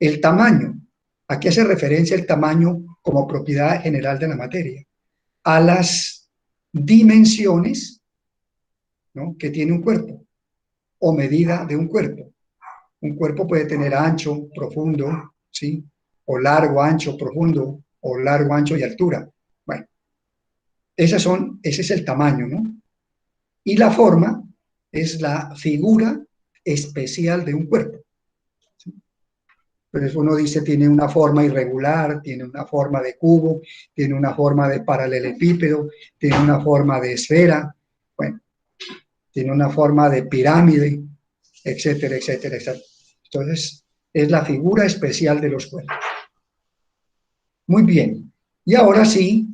El tamaño. ¿A qué hace referencia el tamaño como propiedad general de la materia? A las dimensiones, ¿no?, que tiene un cuerpo o medida de un cuerpo. Un cuerpo puede tener ancho, profundo, ¿sí? O largo, ancho, profundo, o largo, ancho y altura. Bueno, ese es el tamaño, ¿no? Y la forma es la figura especial de un cuerpo. Entonces uno dice, tiene una forma irregular, tiene una forma de cubo, tiene una forma de paralelepípedo, tiene una forma de esfera, bueno, tiene una forma de pirámide, etcétera, etcétera, etcétera. Entonces, es la figura especial de los cuerpos. Muy bien. Y ahora sí,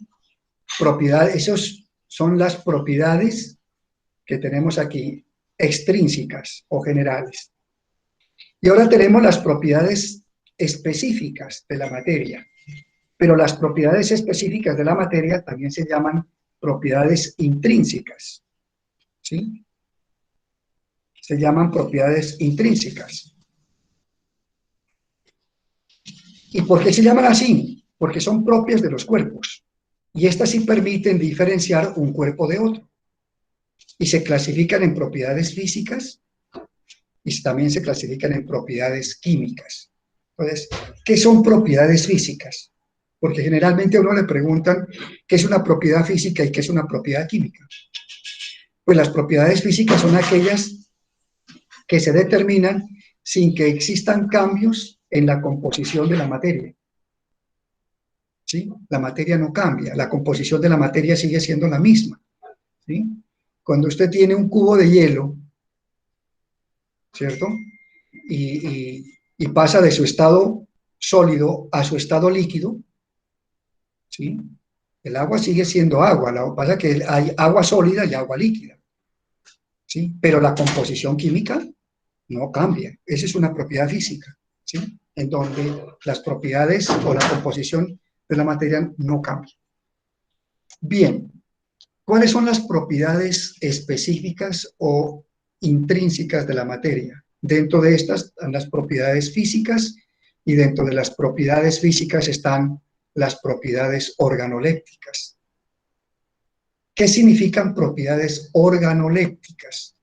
esas son las propiedades que tenemos aquí, extrínsecas o generales. Y ahora tenemos las propiedades específicas de la materia. Pero las propiedades específicas de la materia también se llaman propiedades intrínsecas. ¿Sí? Se llaman propiedades intrínsecas. ¿Y por qué se llaman así? Porque son propias de los cuerpos. Y estas sí permiten diferenciar un cuerpo de otro. Y se clasifican en propiedades físicas y también se clasifican en propiedades químicas. Entonces, ¿qué son propiedades físicas? Porque generalmente a uno le preguntan qué es una propiedad física y qué es una propiedad química. Pues las propiedades físicas son aquellas que se determinan sin que existan cambios en la composición de la materia. ¿Sí? La materia no cambia, la composición de la materia sigue siendo la misma. ¿Sí? Cuando usted tiene un cubo de hielo, ¿cierto? Y pasa de su estado sólido a su estado líquido, ¿sí? El agua sigue siendo agua, lo que pasa es que hay agua sólida y agua líquida, ¿sí? Pero la composición química no cambia. Esa es una propiedad física, ¿sí? En donde las propiedades o la composición de la materia no cambian. Bien, ¿Cuáles son las propiedades específicas o intrínsecas de la materia? Dentro de estas están las propiedades físicas y dentro de las propiedades físicas están las propiedades organolépticas. ¿Qué significan propiedades organolépticas?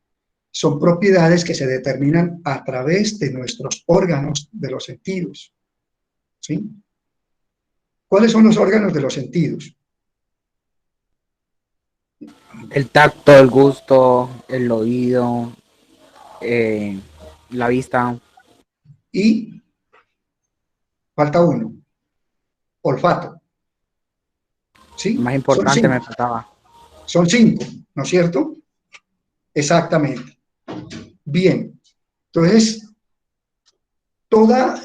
Son propiedades que se determinan a través de nuestros órganos de los sentidos. ¿Sí? ¿Cuáles son los órganos de los sentidos? El tacto, el gusto, el oído, la vista. Y falta uno, olfato. ¿Sí? Más Son importante me cinco. faltaba. Son cinco, ¿no es cierto? Exactamente. Bien. Entonces, todas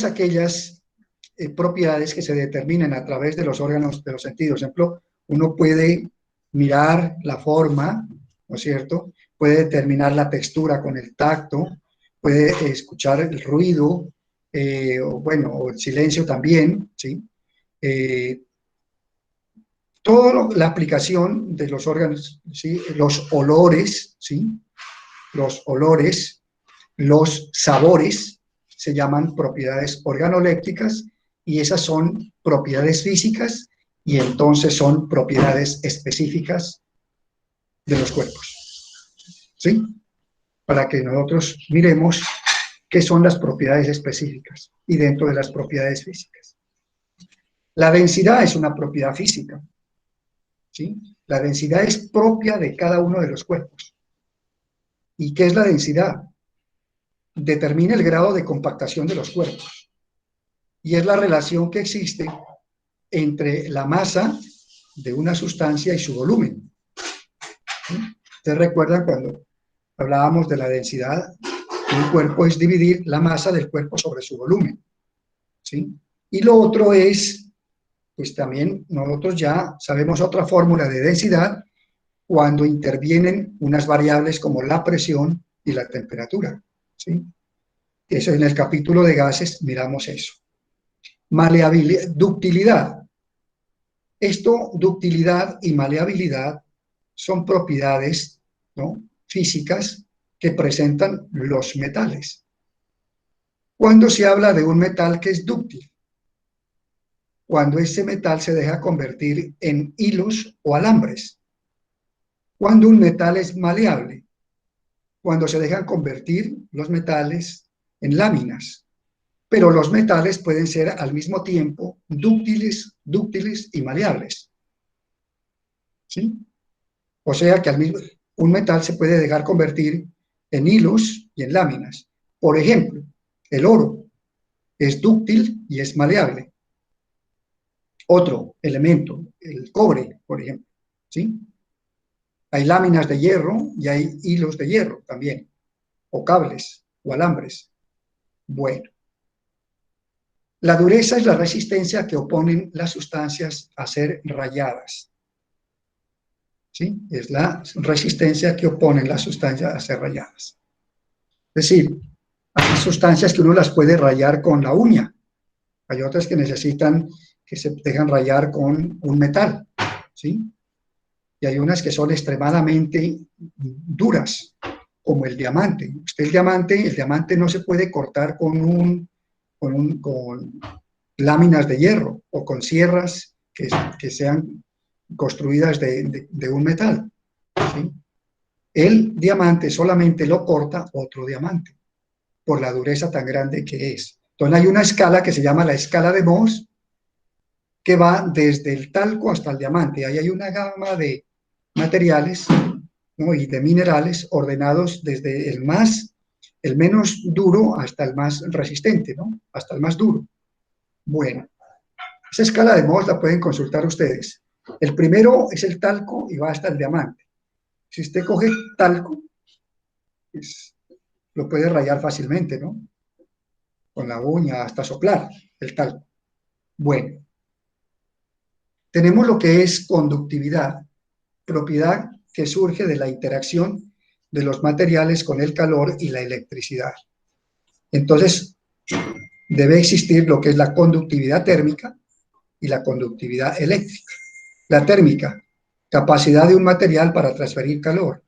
aquellas propiedades que se determinan a través de los órganos de los sentidos. Por ejemplo, uno puede mirar la forma, ¿no es cierto? Puede determinar la textura con el tacto, puede escuchar el ruido, o el silencio también, ¿sí? Toda la aplicación de los órganos, ¿sí? Los olores, ¿sí? Los olores, los sabores, se llaman propiedades organolépticas y esas son propiedades físicas y entonces son propiedades específicas de los cuerpos. ¿Sí? Para que nosotros miremos qué son las propiedades específicas y dentro de las propiedades físicas. La densidad es una propiedad física. ¿Sí? La densidad es propia de cada uno de los cuerpos. ¿Y qué es la densidad? Determina el grado de compactación de los cuerpos. Y es la relación que existe entre la masa de una sustancia y su volumen. ¿Sí? ¿Ustedes recuerdan cuando hablábamos de la densidad? Un cuerpo es dividir la masa del cuerpo sobre su volumen. ¿Sí? Y lo otro es, pues también nosotros ya sabemos otra fórmula de densidad cuando intervienen unas variables como la presión y la temperatura. ¿Sí? Eso en el capítulo de gases miramos eso. Maleabilidad, ductilidad. Ductilidad y maleabilidad son propiedades, ¿no?, físicas que presentan los metales. Cuando se habla de un metal que es dúctil, cuando ese metal se deja convertir en hilos o alambres. Cuando un metal es maleable, cuando se dejan convertir los metales en láminas. Pero los metales pueden ser al mismo tiempo dúctiles y maleables. ¿Sí? O sea que un metal se puede dejar convertir en hilos y en láminas. Por ejemplo, el oro es dúctil y es maleable. Otro elemento, el cobre, por ejemplo. ¿Sí? Hay láminas de hierro y hay hilos de hierro también, o cables o alambres. Bueno. La dureza es la resistencia que oponen las sustancias a ser rayadas. ¿Sí? Es la resistencia que oponen las sustancias a ser rayadas. Es decir, hay sustancias que uno las puede rayar con la uña. Hay otras que necesitan que se dejan rayar con un metal. ¿Sí? Y hay unas que son extremadamente duras, como el diamante. El diamante no se puede cortar con láminas de hierro o con sierras que sean construidas de un metal. ¿Sí? El diamante solamente lo corta otro diamante, por la dureza tan grande que es. Entonces hay una escala que se llama la escala de Mohs, que va desde el talco hasta el diamante. Ahí hay una gama de materiales, ¿no?, y de minerales ordenados desde el menos duro hasta el más resistente, ¿no?, hasta el más duro. Bueno, esa escala de Mohs la pueden consultar ustedes. El primero es el talco y va hasta el diamante. Si usted coge talco, pues, lo puede rayar fácilmente, ¿no? Con la uña, hasta soplar el talco. Bueno, tenemos lo que es conductividad, propiedad que surge de la interacción de los materiales con el calor y la electricidad. Entonces, debe existir lo que es la conductividad térmica y la conductividad eléctrica. La térmica, capacidad de un material para transferir calor.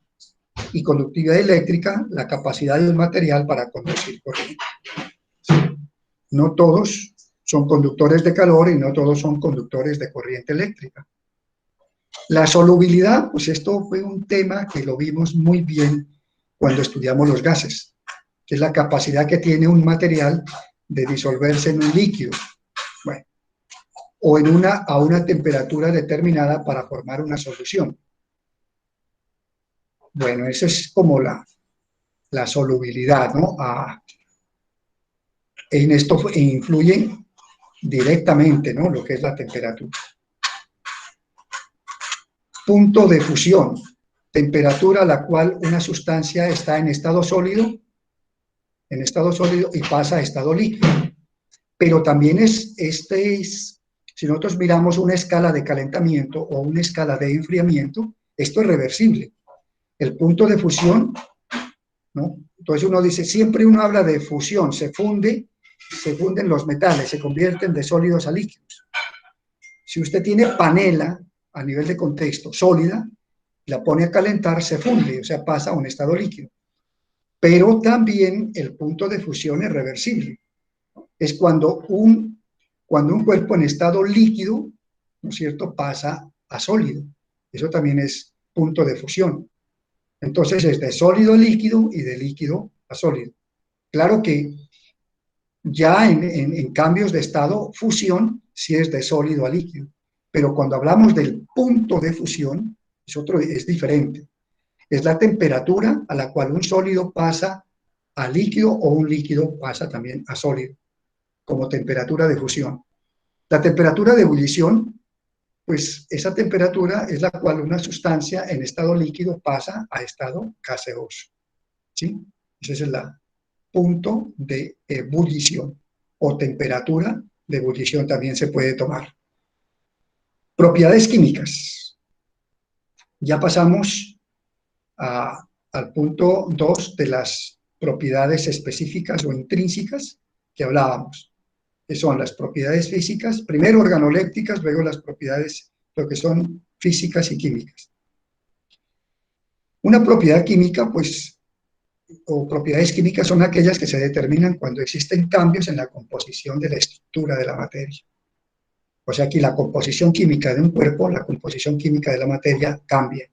Y conductividad eléctrica, la capacidad de un material para conducir corriente. No todos son conductores de calor y no todos son conductores de corriente eléctrica. La solubilidad, pues esto fue un tema que lo vimos muy bien cuando estudiamos los gases, que es la capacidad que tiene un material de disolverse en un líquido, bueno, o en a una temperatura determinada para formar una solución. Bueno, eso es como la solubilidad, ¿no? En esto influye directamente, ¿no? Lo que es la temperatura. Punto de fusión, temperatura a la cual una sustancia está en estado sólido y pasa a estado líquido. Pero también si nosotros miramos una escala de calentamiento o una escala de enfriamiento, esto es reversible. El punto de fusión, ¿no? Entonces uno dice, siempre uno habla de fusión, se funden los metales, se convierten de sólidos a líquidos. Si usted tiene panela a nivel de contexto sólida, la pone a calentar, se funde, o sea, pasa a un estado líquido. Pero también el punto de fusión es reversible. Es cuando un cuerpo en estado líquido, ¿no es cierto?, pasa a sólido. Eso también es punto de fusión. Entonces es de sólido a líquido y de líquido a sólido. Claro que ya en cambios de estado, fusión sí es de sólido a líquido. Pero cuando hablamos del punto de fusión, es diferente. Es la temperatura a la cual un sólido pasa a líquido o un líquido pasa también a sólido, como temperatura de fusión. La temperatura de ebullición, pues esa temperatura es la cual una sustancia en estado líquido pasa a estado gaseoso. ¿Sí? Ese es el punto de ebullición o temperatura de ebullición también se puede tomar. Propiedades químicas. Ya pasamos al punto 2 de las propiedades específicas o intrínsecas que hablábamos, que son las propiedades físicas, primero organolépticas, luego las propiedades, lo que son físicas y químicas. Una propiedad química, pues, o propiedades químicas son aquellas que se determinan cuando existen cambios en la composición de la estructura de la materia. O sea, aquí la composición química de un cuerpo, la composición química de la materia cambia,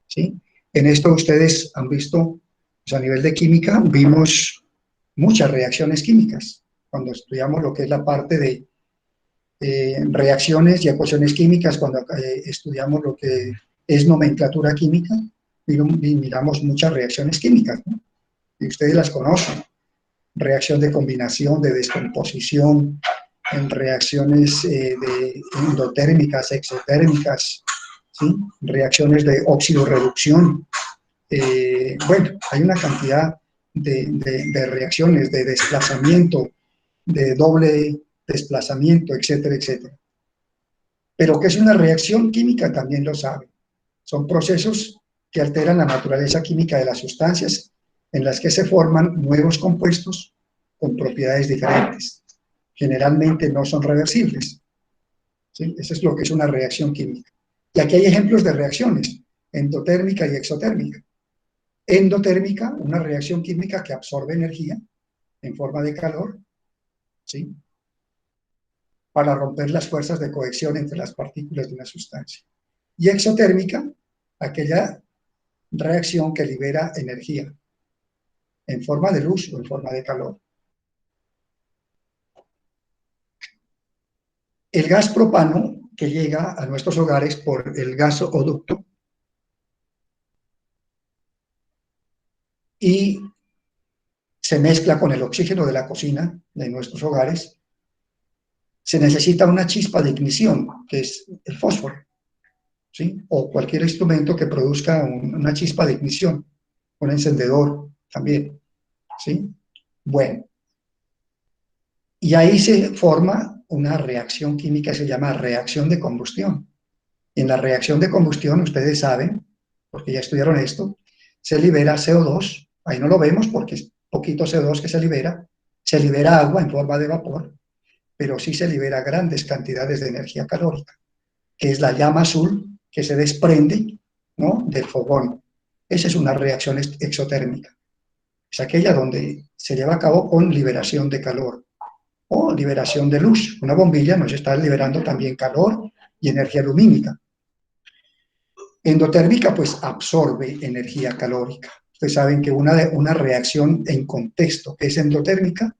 ¿sí? En esto ustedes han visto, pues a nivel de química, vimos muchas reacciones químicas. Cuando estudiamos lo que es la parte de reacciones y ecuaciones químicas, cuando estudiamos lo que es nomenclatura química, miramos muchas reacciones químicas, ¿no? Y ustedes las conocen. Reacción de combinación, de descomposición, en reacciones de endotérmicas, exotérmicas, ¿sí? Reacciones de óxido-reducción. Bueno, hay una cantidad de reacciones, de desplazamiento, de doble desplazamiento, etcétera, etcétera. Pero ¿qué es una reacción química? También lo saben. Son procesos que alteran la naturaleza química de las sustancias en las que se forman nuevos compuestos con propiedades diferentes. Generalmente no son reversibles. ¿Sí? Eso es lo que es una reacción química. Y aquí hay ejemplos de reacciones, endotérmica y exotérmica. Endotérmica, una reacción química que absorbe energía en forma de calor, ¿sí?, para romper las fuerzas de cohesión entre las partículas de una sustancia. Y exotérmica, aquella reacción que libera energía en forma de luz o en forma de calor. El gas propano que llega a nuestros hogares por el gasoducto y se mezcla con el oxígeno de la cocina de nuestros hogares, se necesita una chispa de ignición, que es el fósforo, ¿sí? O cualquier instrumento que produzca una chispa de ignición, un encendedor también, ¿sí? Bueno, y ahí se forma una reacción química que se llama reacción de combustión. En la reacción de combustión, ustedes saben, porque ya estudiaron esto, se libera CO2, ahí no lo vemos porque es poquito CO2 que se libera agua en forma de vapor, pero sí se libera grandes cantidades de energía calórica. que es la llama azul que se desprende, ¿no?, del fogón. Esa es una reacción exotérmica. Es aquella donde se lleva a cabo con liberación de calor o liberación de luz. Una bombilla nos está liberando también calor y energía lumínica. Endotérmica, pues absorbe energía calórica. Ustedes saben que una reacción en contexto que es endotérmica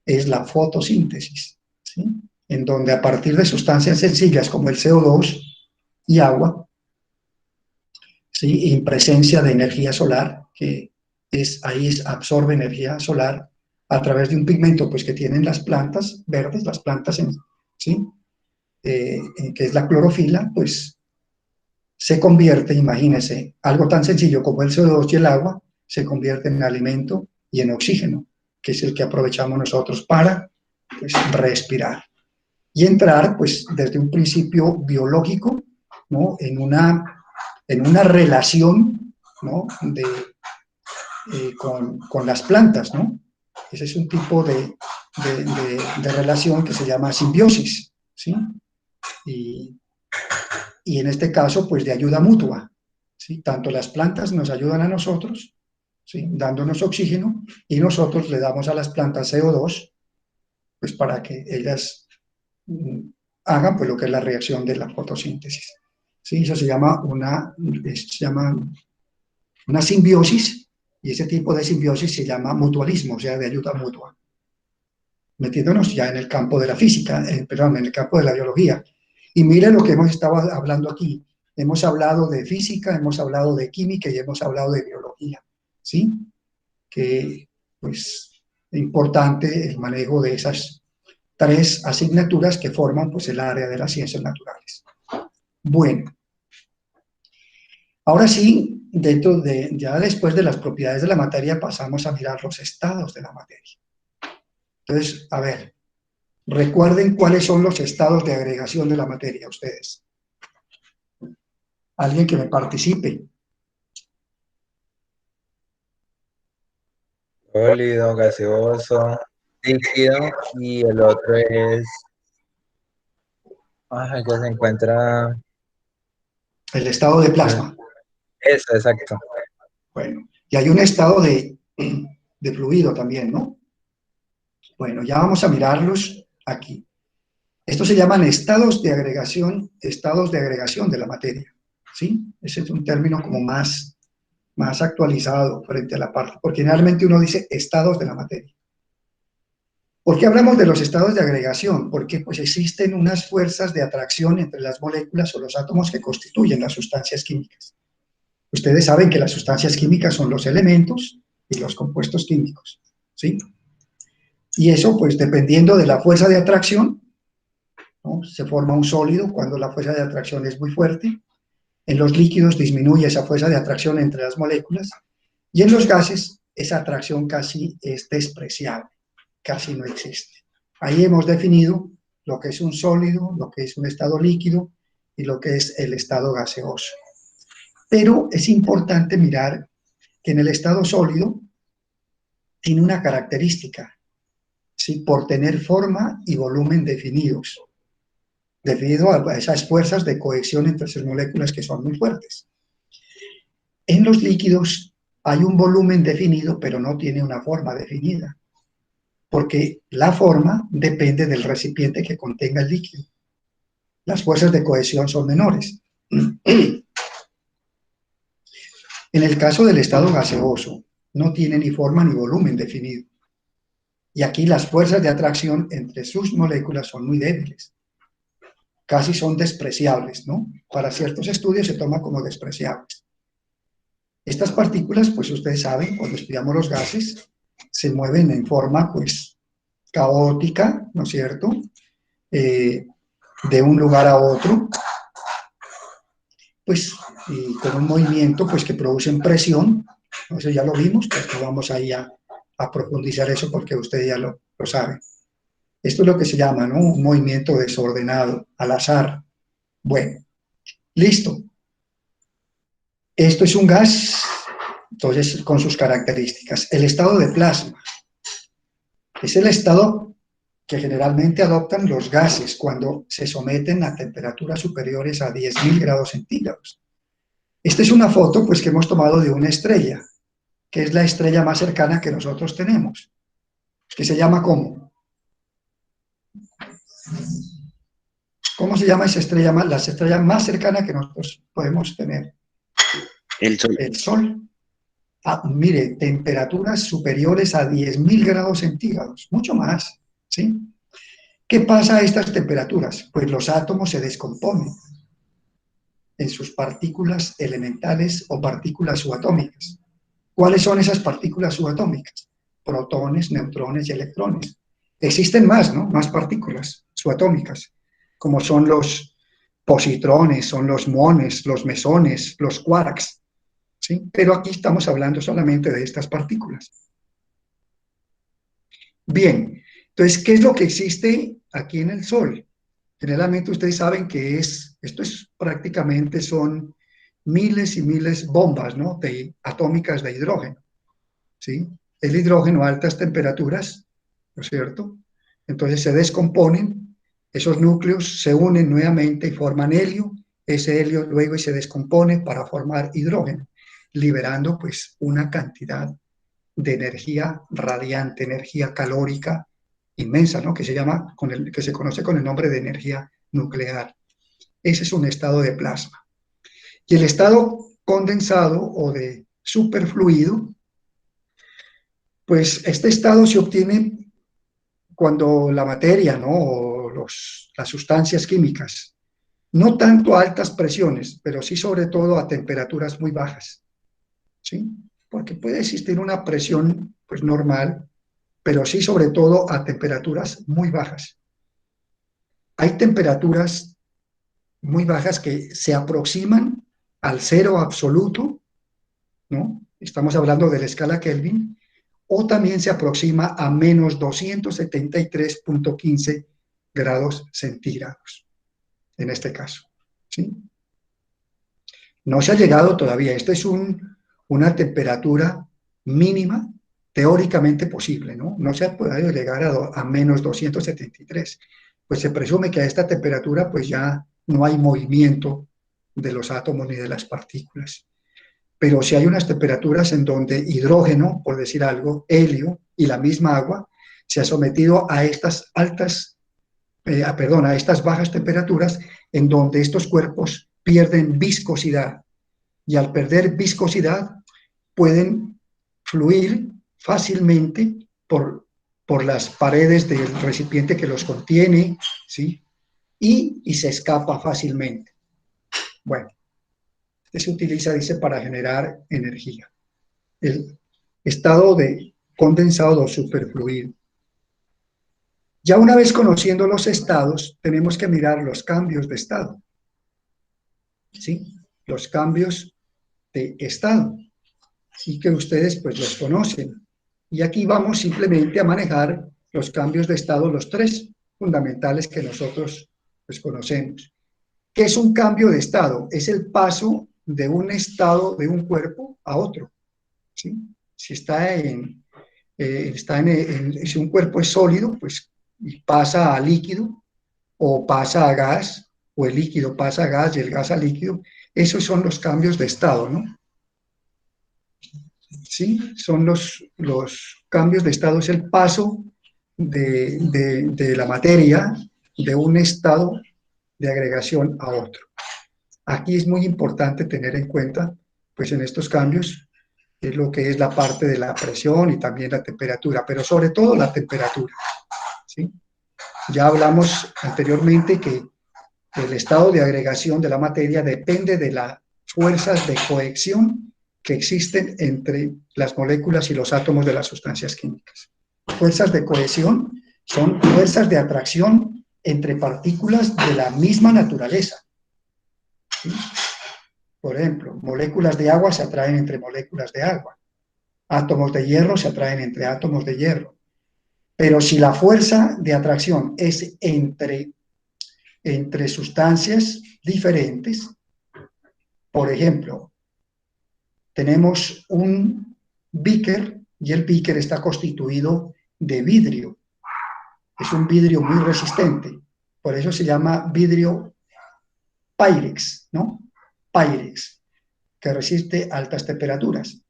es la fotosíntesis, ¿sí?, en donde a partir de sustancias sencillas como el CO2 y agua, ¿sí?, en presencia de energía solar, que absorbe energía solar a través de un pigmento pues, que tienen las plantas verdes, las plantas, ¿sí?, que es la clorofila, pues se convierte, imagínense, algo tan sencillo como el CO2 y el agua, se convierte en alimento y en oxígeno, que es el que aprovechamos nosotros para, pues, respirar. Y entrar, pues, desde un principio biológico, ¿no?, en una relación, ¿no?, con las plantas, ¿no? Ese es un tipo de relación que se llama simbiosis, ¿sí? Y en este caso, pues, de ayuda mutua, ¿sí? Tanto las plantas nos ayudan a nosotros, ¿sí?, dándonos oxígeno, y nosotros le damos a las plantas CO2, pues, para que ellas hagan, pues, lo que es la reacción de la fotosíntesis, ¿sí? Eso se llama una simbiosis, y ese tipo de simbiosis se llama mutualismo, o sea, de ayuda mutua. Metiéndonos ya en el campo de la física, perdón, en el campo de la biología. Y mire lo que hemos estado hablando aquí. Hemos hablado de física, hemos hablado de química y hemos hablado de biología, ¿sí? Que, pues, es importante el manejo de esas tres asignaturas que forman, pues, el área de las ciencias naturales. Bueno, ahora sí, ya después de las propiedades de la materia, pasamos a mirar los estados de la materia. Entonces, a ver, recuerden cuáles son los estados de agregación de la materia, ustedes. Alguien que me participe. Sólido, gaseoso, líquido, y el otro es, que se encuentra, El estado de plasma. eso, exacto. Bueno, y hay un estado de fluido también, ¿no? Bueno, ya vamos a mirarlos aquí. Estos se llaman estados de agregación de la materia, ¿sí? Ese es un término como más actualizado frente a la parte, porque generalmente uno dice estados de la materia. ¿Por qué hablamos de los estados de agregación? Porque, pues, existen unas fuerzas de atracción entre las moléculas o los átomos que constituyen las sustancias químicas. Ustedes saben que las sustancias químicas son los elementos y los compuestos químicos, ¿sí? Y eso, pues, dependiendo de la fuerza de atracción, ¿no?, se forma un sólido cuando la fuerza de atracción es muy fuerte. En los líquidos disminuye esa fuerza de atracción entre las moléculas, y en los gases esa atracción casi es despreciable, casi no existe. Ahí hemos definido lo que es un sólido, lo que es un estado líquido y lo que es el estado gaseoso. Pero es importante mirar que en el estado sólido tiene una característica, ¿sí?, por tener forma y volumen definidos, debido a esas fuerzas de cohesión entre sus moléculas que son muy fuertes. En los líquidos hay un volumen definido, pero no tiene una forma definida, porque la forma depende del recipiente que contenga el líquido. Las fuerzas de cohesión son menores. En el caso del estado gaseoso, no tiene ni forma ni volumen definido. Y aquí las fuerzas de atracción entre sus moléculas son muy débiles. Casi son despreciables, ¿no? Para ciertos estudios se toma como despreciables. Estas partículas, pues ustedes saben, cuando estudiamos los gases, se mueven en forma, pues, caótica, ¿no es cierto?, de un lugar a otro, pues, y con un movimiento, pues, que producen presión. Eso ya lo vimos, pues no vamos ahí a profundizar eso porque ustedes ya lo saben. Esto es lo que se llama, ¿no?, un movimiento desordenado, al azar. Bueno, listo. Esto es un gas, entonces, con sus características. El estado de plasma es el estado que generalmente adoptan los gases cuando se someten a temperaturas superiores a 10.000 grados centígrados. Esta es una foto pues, que hemos tomado de una estrella, que es la estrella más cercana que nosotros tenemos, que se llama ¿cómo? ¿Cómo se llama esa estrella más, la estrella más cercana que nosotros podemos tener? El Sol. El Sol. Ah, mire, temperaturas superiores a 10.000 grados centígrados, mucho más, ¿sí? ¿Qué pasa a estas temperaturas? Pues los átomos se descomponen en sus partículas elementales o partículas subatómicas. ¿Cuáles son esas partículas subatómicas? Protones, neutrones y electrones. Existen más, ¿no? Más partículas subatómicas, como son los positrones, son los muones, los mesones, los quarks, ¿sí? Pero aquí estamos hablando solamente de estas partículas. Bien, entonces, ¿qué es lo que existe aquí en el Sol? Generalmente ustedes saben que esto es prácticamente son miles y miles bombas, ¿no? Atómicas de hidrógeno, ¿sí? El hidrógeno a altas temperaturas, ¿no es cierto? Entonces se descomponen, esos núcleos se unen nuevamente y forman helio, ese helio luego se descompone para formar hidrógeno, liberando pues una cantidad de energía radiante, energía calórica inmensa, ¿no? Que que se conoce con el nombre de energía nuclear. Ese es un estado de plasma. Y el estado condensado o de superfluido, pues este estado se obtiene cuando la materia, ¿no? O las sustancias químicas, no tanto a altas presiones, pero sí sobre todo a temperaturas muy bajas, ¿sí? Porque puede existir una presión pues normal, pero sí sobre todo a temperaturas muy bajas. Hay temperaturas muy bajas que se aproximan al cero absoluto, ¿no? Estamos hablando de la escala Kelvin, o también se aproxima a menos 273.15 grados centígrados, en este caso, ¿sí? No se ha llegado todavía, esta es una temperatura mínima teóricamente posible, ¿no? No se ha podido llegar a menos 273. Pues se presume que a esta temperatura pues ya no hay movimiento de los átomos ni de las partículas. Pero si hay unas temperaturas en donde hidrógeno, por decir algo, helio y la misma agua, se ha sometido a estas a estas bajas temperaturas en donde estos cuerpos pierden viscosidad y al perder viscosidad pueden fluir fácilmente por las paredes del recipiente que los contiene, ¿sí? Y se escapa fácilmente. Bueno, se utiliza, dice, para generar energía. El estado de condensado o superfluido. Ya una vez conociendo los estados, tenemos que mirar los cambios de estado, ¿sí? Los cambios de estado, y que ustedes pues los conocen. Y aquí vamos simplemente a manejar los cambios de estado, los tres fundamentales que nosotros pues conocemos. ¿Qué es un cambio de estado? Es el paso de un estado de un cuerpo a otro, ¿sí? Si si un cuerpo es sólido, pues pasa a líquido, o pasa a gas, o el líquido pasa a gas y el gas a líquido. Esos son los cambios de estado, ¿no? ¿Sí? Son los cambios de estado, es el paso de la materia de un estado de agregación a otro. Aquí es muy importante tener en cuenta, pues en estos cambios, lo que es la parte de la presión y también la temperatura, pero sobre todo la temperatura, ¿sí? Ya hablamos anteriormente que el estado de agregación de la materia depende de las fuerzas de cohesión que existen entre las moléculas y los átomos de las sustancias químicas. Fuerzas de cohesión son fuerzas de atracción entre partículas de la misma naturaleza, ¿sí? Por ejemplo, moléculas de agua se atraen entre moléculas de agua. Átomos de hierro se atraen entre átomos de hierro. Pero si la fuerza de atracción es entre sustancias diferentes, por ejemplo, tenemos un beaker y el beaker está constituido de vidrio. es un vidrio muy resistente. Por eso se llama vidrio Pyrex, ¿no? Pyrex, que resiste altas temperaturas.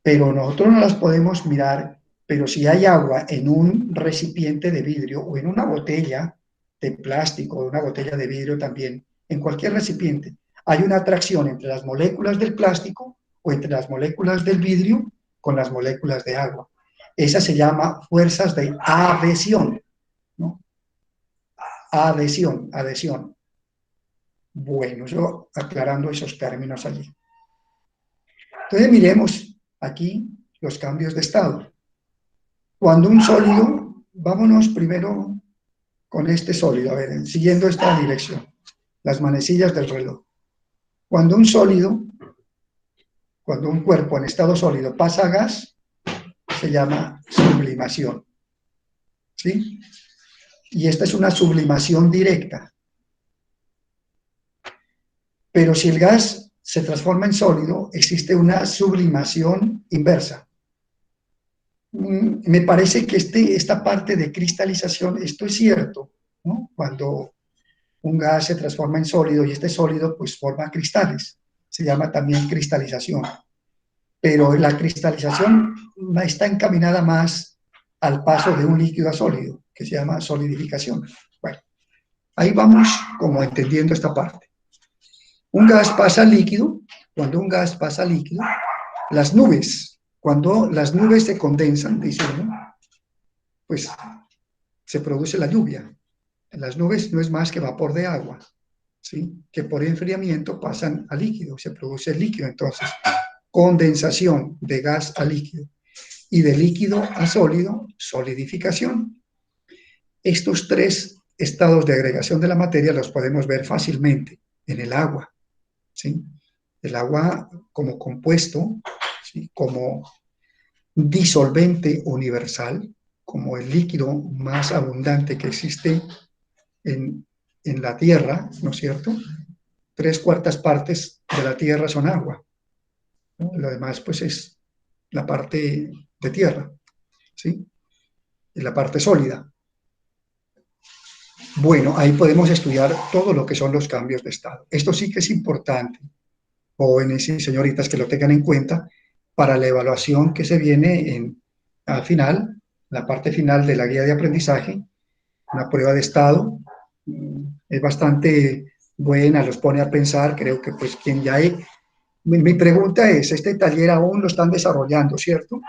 Pero nosotros no las podemos mirar, pero si hay agua en un recipiente de vidrio o en una botella de plástico o una botella de vidrio también, en cualquier recipiente, hay una atracción entre las moléculas del plástico o entre las moléculas del vidrio con las moléculas de agua. Esa se llama fuerzas de adhesión, ¿no? Adhesión. Bueno, yo aclarando esos términos allí. Entonces miremos aquí los cambios de estado. Cuando un sólido, vámonos primero con este sólido, a ver, siguiendo esta dirección, las manecillas del reloj. Cuando un sólido, cuando un cuerpo en estado sólido pasa a gas, se llama sublimación, ¿sí? Y esta es una sublimación directa. Pero si el gas se transforma en sólido, existe una sublimación inversa. Me parece que esta parte de cristalización, esto es cierto, ¿no? Cuando un gas se transforma en sólido y este sólido pues forma cristales, se llama también cristalización. Pero la cristalización está encaminada más al paso de un líquido a sólido, que se llama solidificación. Bueno, ahí vamos como entendiendo esta parte. Un gas pasa a líquido, cuando un gas pasa a líquido, las nubes, cuando las nubes se condensan, dice uno, pues se produce la lluvia. Las nubes no es más que vapor de agua, ¿sí? Que por enfriamiento pasan a líquido, se produce el líquido. Entonces, condensación de gas a líquido y de líquido a sólido, solidificación. Estos tres estados de agregación de la materia los podemos ver fácilmente en el agua, ¿sí? El agua como compuesto, ¿sí? Como disolvente universal, como el líquido más abundante que existe en la Tierra, ¿no es cierto? 3/4 partes de la Tierra son agua, ¿no? Lo demás pues es la parte de tierra, ¿sí? Y la parte sólida. Bueno, ahí podemos estudiar todo lo que son los cambios de estado. Esto sí que es importante, jóvenes y señoritas, que lo tengan en cuenta para la evaluación que se viene al final, la parte final de la guía de aprendizaje, una prueba de estado. Es bastante buena, los pone a pensar, creo que pues quien ya hay... Mi pregunta es, ¿este taller aún lo están desarrollando, cierto?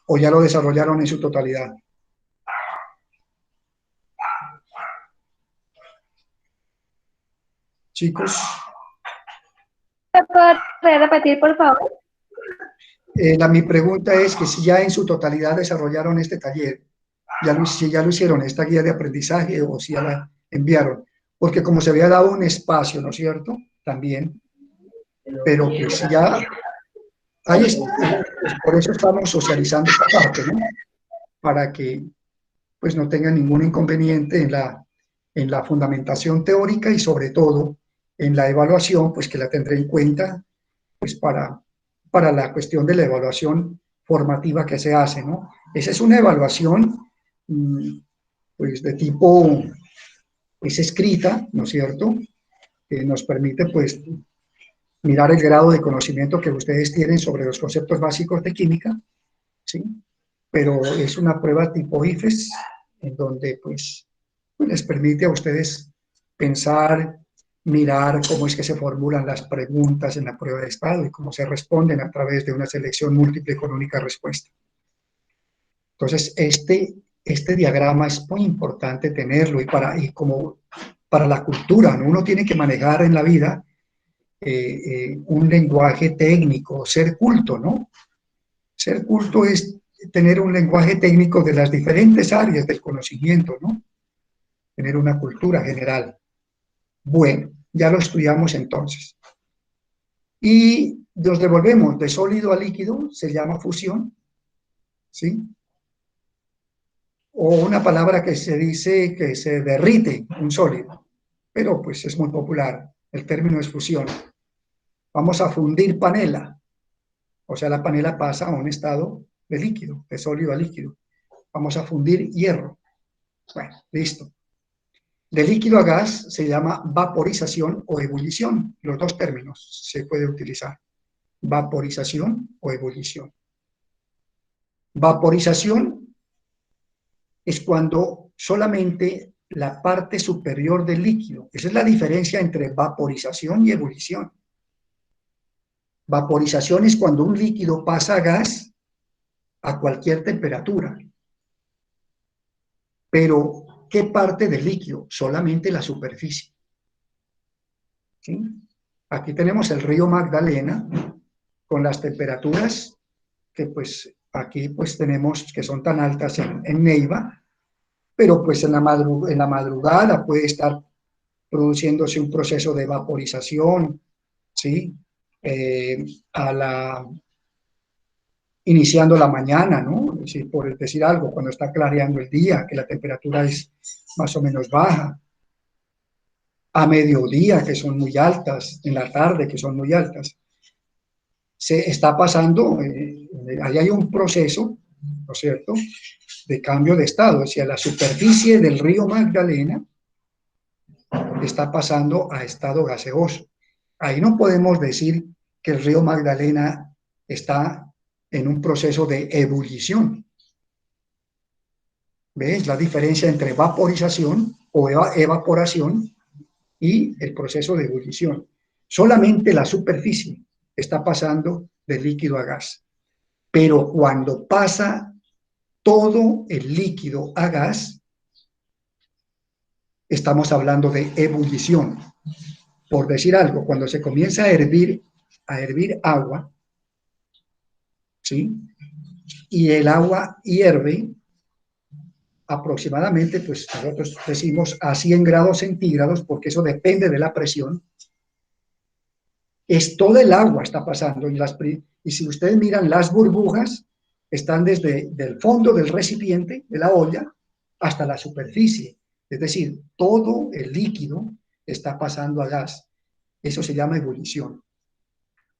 ¿O ya lo desarrollaron en su totalidad? Chicos. ¿Puede repetir, por favor? Mi pregunta es que si ya en su totalidad desarrollaron este taller, si ya lo hicieron, esta guía de aprendizaje, o si ya la enviaron, porque como se había dado un espacio, ¿no es cierto? También, pero pues si ya, por eso estamos socializando esta parte, ¿no? Para que pues no tengan ningún inconveniente en la fundamentación teórica y sobre todo en la evaluación, pues que la tendré en cuenta pues para la cuestión de la evaluación formativa que se hace, ¿no? Esa es una evaluación pues de tipo pues escrita, ¿no es cierto? Que nos permite pues mirar el grado de conocimiento que ustedes tienen sobre los conceptos básicos de química, ¿sí? Pero es una prueba tipo IFES, en donde pues les permite a ustedes pensar, mirar cómo es que se formulan las preguntas en la prueba de estado y cómo se responden a través de una selección múltiple con única respuesta. Entonces, este diagrama es muy importante tenerlo y como para la cultura, ¿no? Uno tiene que manejar en la vida un lenguaje técnico, ser culto, ¿no? Ser culto es tener un lenguaje técnico de las diferentes áreas del conocimiento, ¿no? Tener una cultura general. Bueno, ya lo estudiamos entonces. Y nos devolvemos de sólido a líquido, se llama fusión, ¿sí? O una palabra que se dice que se derrite un sólido, pero pues es muy popular, el término es fusión. Vamos a fundir panela, o sea, la panela pasa a un estado de líquido, de sólido a líquido. Vamos a fundir hierro. Bueno, listo. De líquido a gas se llama vaporización o ebullición. Los dos términos se puede utilizar. Vaporización o ebullición. Vaporización es cuando solamente la parte superior del líquido. Esa es la diferencia entre vaporización y ebullición. Vaporización es cuando un líquido pasa a gas a cualquier temperatura. Pero, ¿qué parte del líquido? Solamente la superficie. ¿Sí? Aquí tenemos el río Magdalena con las temperaturas que pues aquí pues tenemos que son tan altas en Neiva, pero pues en la madrugada puede estar produciéndose un proceso de vaporización, ¿sí? Iniciando la mañana, ¿no? Es decir, por decir algo, cuando está clareando el día, que la temperatura es más o menos baja, a mediodía, que son muy altas, en la tarde, que son muy altas. Se está pasando, ahí hay un proceso, ¿no es cierto?, de cambio de estado, o sea, la superficie del río Magdalena está pasando a estado gaseoso. Ahí no podemos decir que el río Magdalena está en un proceso de ebullición. ¿Ves la diferencia entre vaporización o evaporación y el proceso de ebullición? Solamente la superficie está pasando de líquido a gas. Pero cuando pasa todo el líquido a gas, estamos hablando de ebullición. Por decir algo, cuando se comienza a hervir agua, ¿sí? Y el agua hierve aproximadamente, pues nosotros decimos a 100 grados centígrados, porque eso depende de la presión. Es todo el agua está pasando, y si ustedes miran, las burbujas están desde el fondo del recipiente, de la olla, hasta la superficie. Es decir, todo el líquido está pasando a gas. Eso se llama ebullición.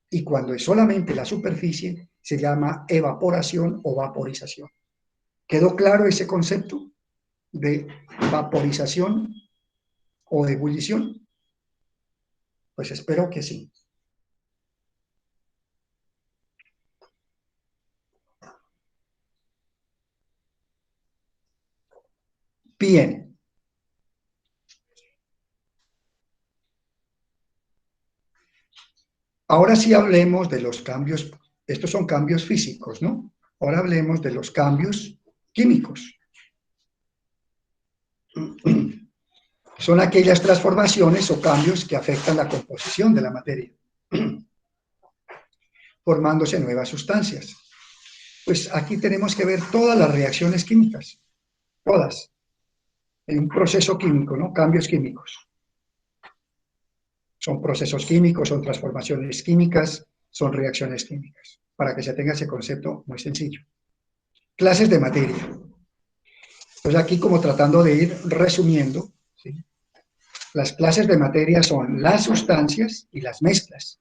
Y cuando es solamente la superficie, se llama evaporación o vaporización. ¿Quedó claro ese concepto de vaporización o de ebullición? Pues espero que sí. Bien. Ahora sí hablemos de los cambios. Estos son cambios físicos, ¿no? Ahora hablemos de los cambios químicos. Son aquellas transformaciones o cambios que afectan la composición de la materia, formándose nuevas sustancias. Pues aquí tenemos que ver todas las reacciones químicas, todas, en un proceso químico, ¿no? Cambios químicos. Son procesos químicos, son transformaciones químicas, son reacciones químicas, para que se tenga ese concepto muy sencillo. Clases de materia. Pues aquí como tratando de ir resumiendo, ¿sí? Las clases de materia son las sustancias y las mezclas.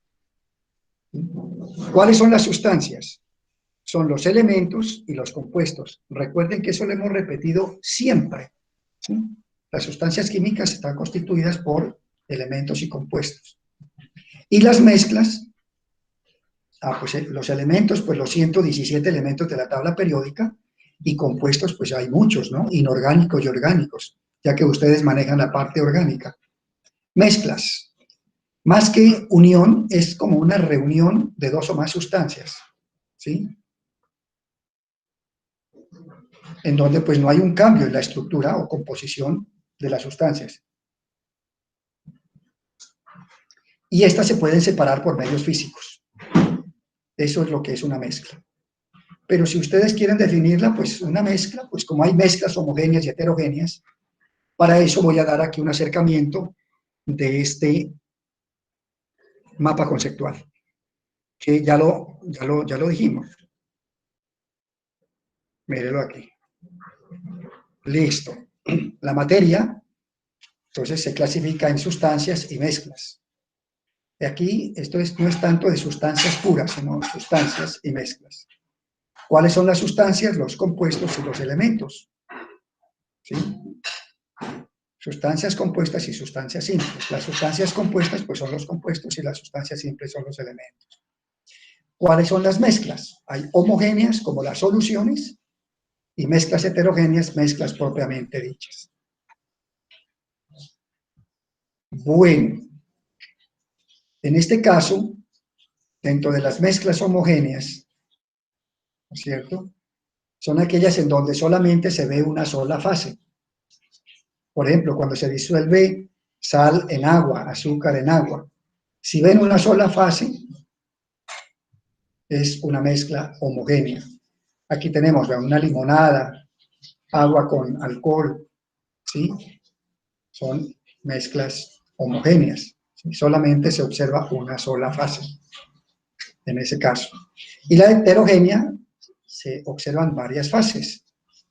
¿Cuáles son las sustancias? Son los elementos y los compuestos. Recuerden que eso lo hemos repetido siempre, ¿sí? Las sustancias químicas están constituidas por elementos y compuestos. Y las mezclas, pues los elementos, pues los 117 elementos de la tabla periódica, y compuestos, pues hay muchos, ¿no? Inorgánicos y orgánicos, ya que ustedes manejan la parte orgánica. Mezclas. Más que unión, es como una reunión de dos o más sustancias, ¿sí? En donde pues no hay un cambio en la estructura o composición de las sustancias. Y estas se pueden separar por medios físicos. Eso es lo que es una mezcla. Pero si ustedes quieren definirla, pues una mezcla, pues como hay mezclas homogéneas y heterogéneas, para eso voy a dar aquí un acercamiento de este mapa conceptual, que ya lo dijimos. Mírelo aquí. Listo. La materia, entonces, se clasifica en sustancias y mezclas. Y aquí, esto no es tanto de sustancias puras, sino sustancias y mezclas. ¿Cuáles son las sustancias, los compuestos y los elementos? ¿Sí? Sustancias compuestas y sustancias simples. Las sustancias compuestas pues son los compuestos y las sustancias simples son los elementos. ¿Cuáles son las mezclas? Hay homogéneas como las soluciones y mezclas heterogéneas, mezclas propiamente dichas. Bueno, en este caso, dentro de las mezclas homogéneas, ¿no es cierto? Son aquellas en donde solamente se ve una sola fase. Por ejemplo, cuando se disuelve sal en agua, azúcar en agua. Si ven una sola fase, es una mezcla homogénea. Aquí tenemos una limonada, agua con alcohol, ¿sí? Son mezclas homogéneas, ¿sí? Solamente se observa una sola fase en ese caso. Y la heterogénea, se observan varias fases.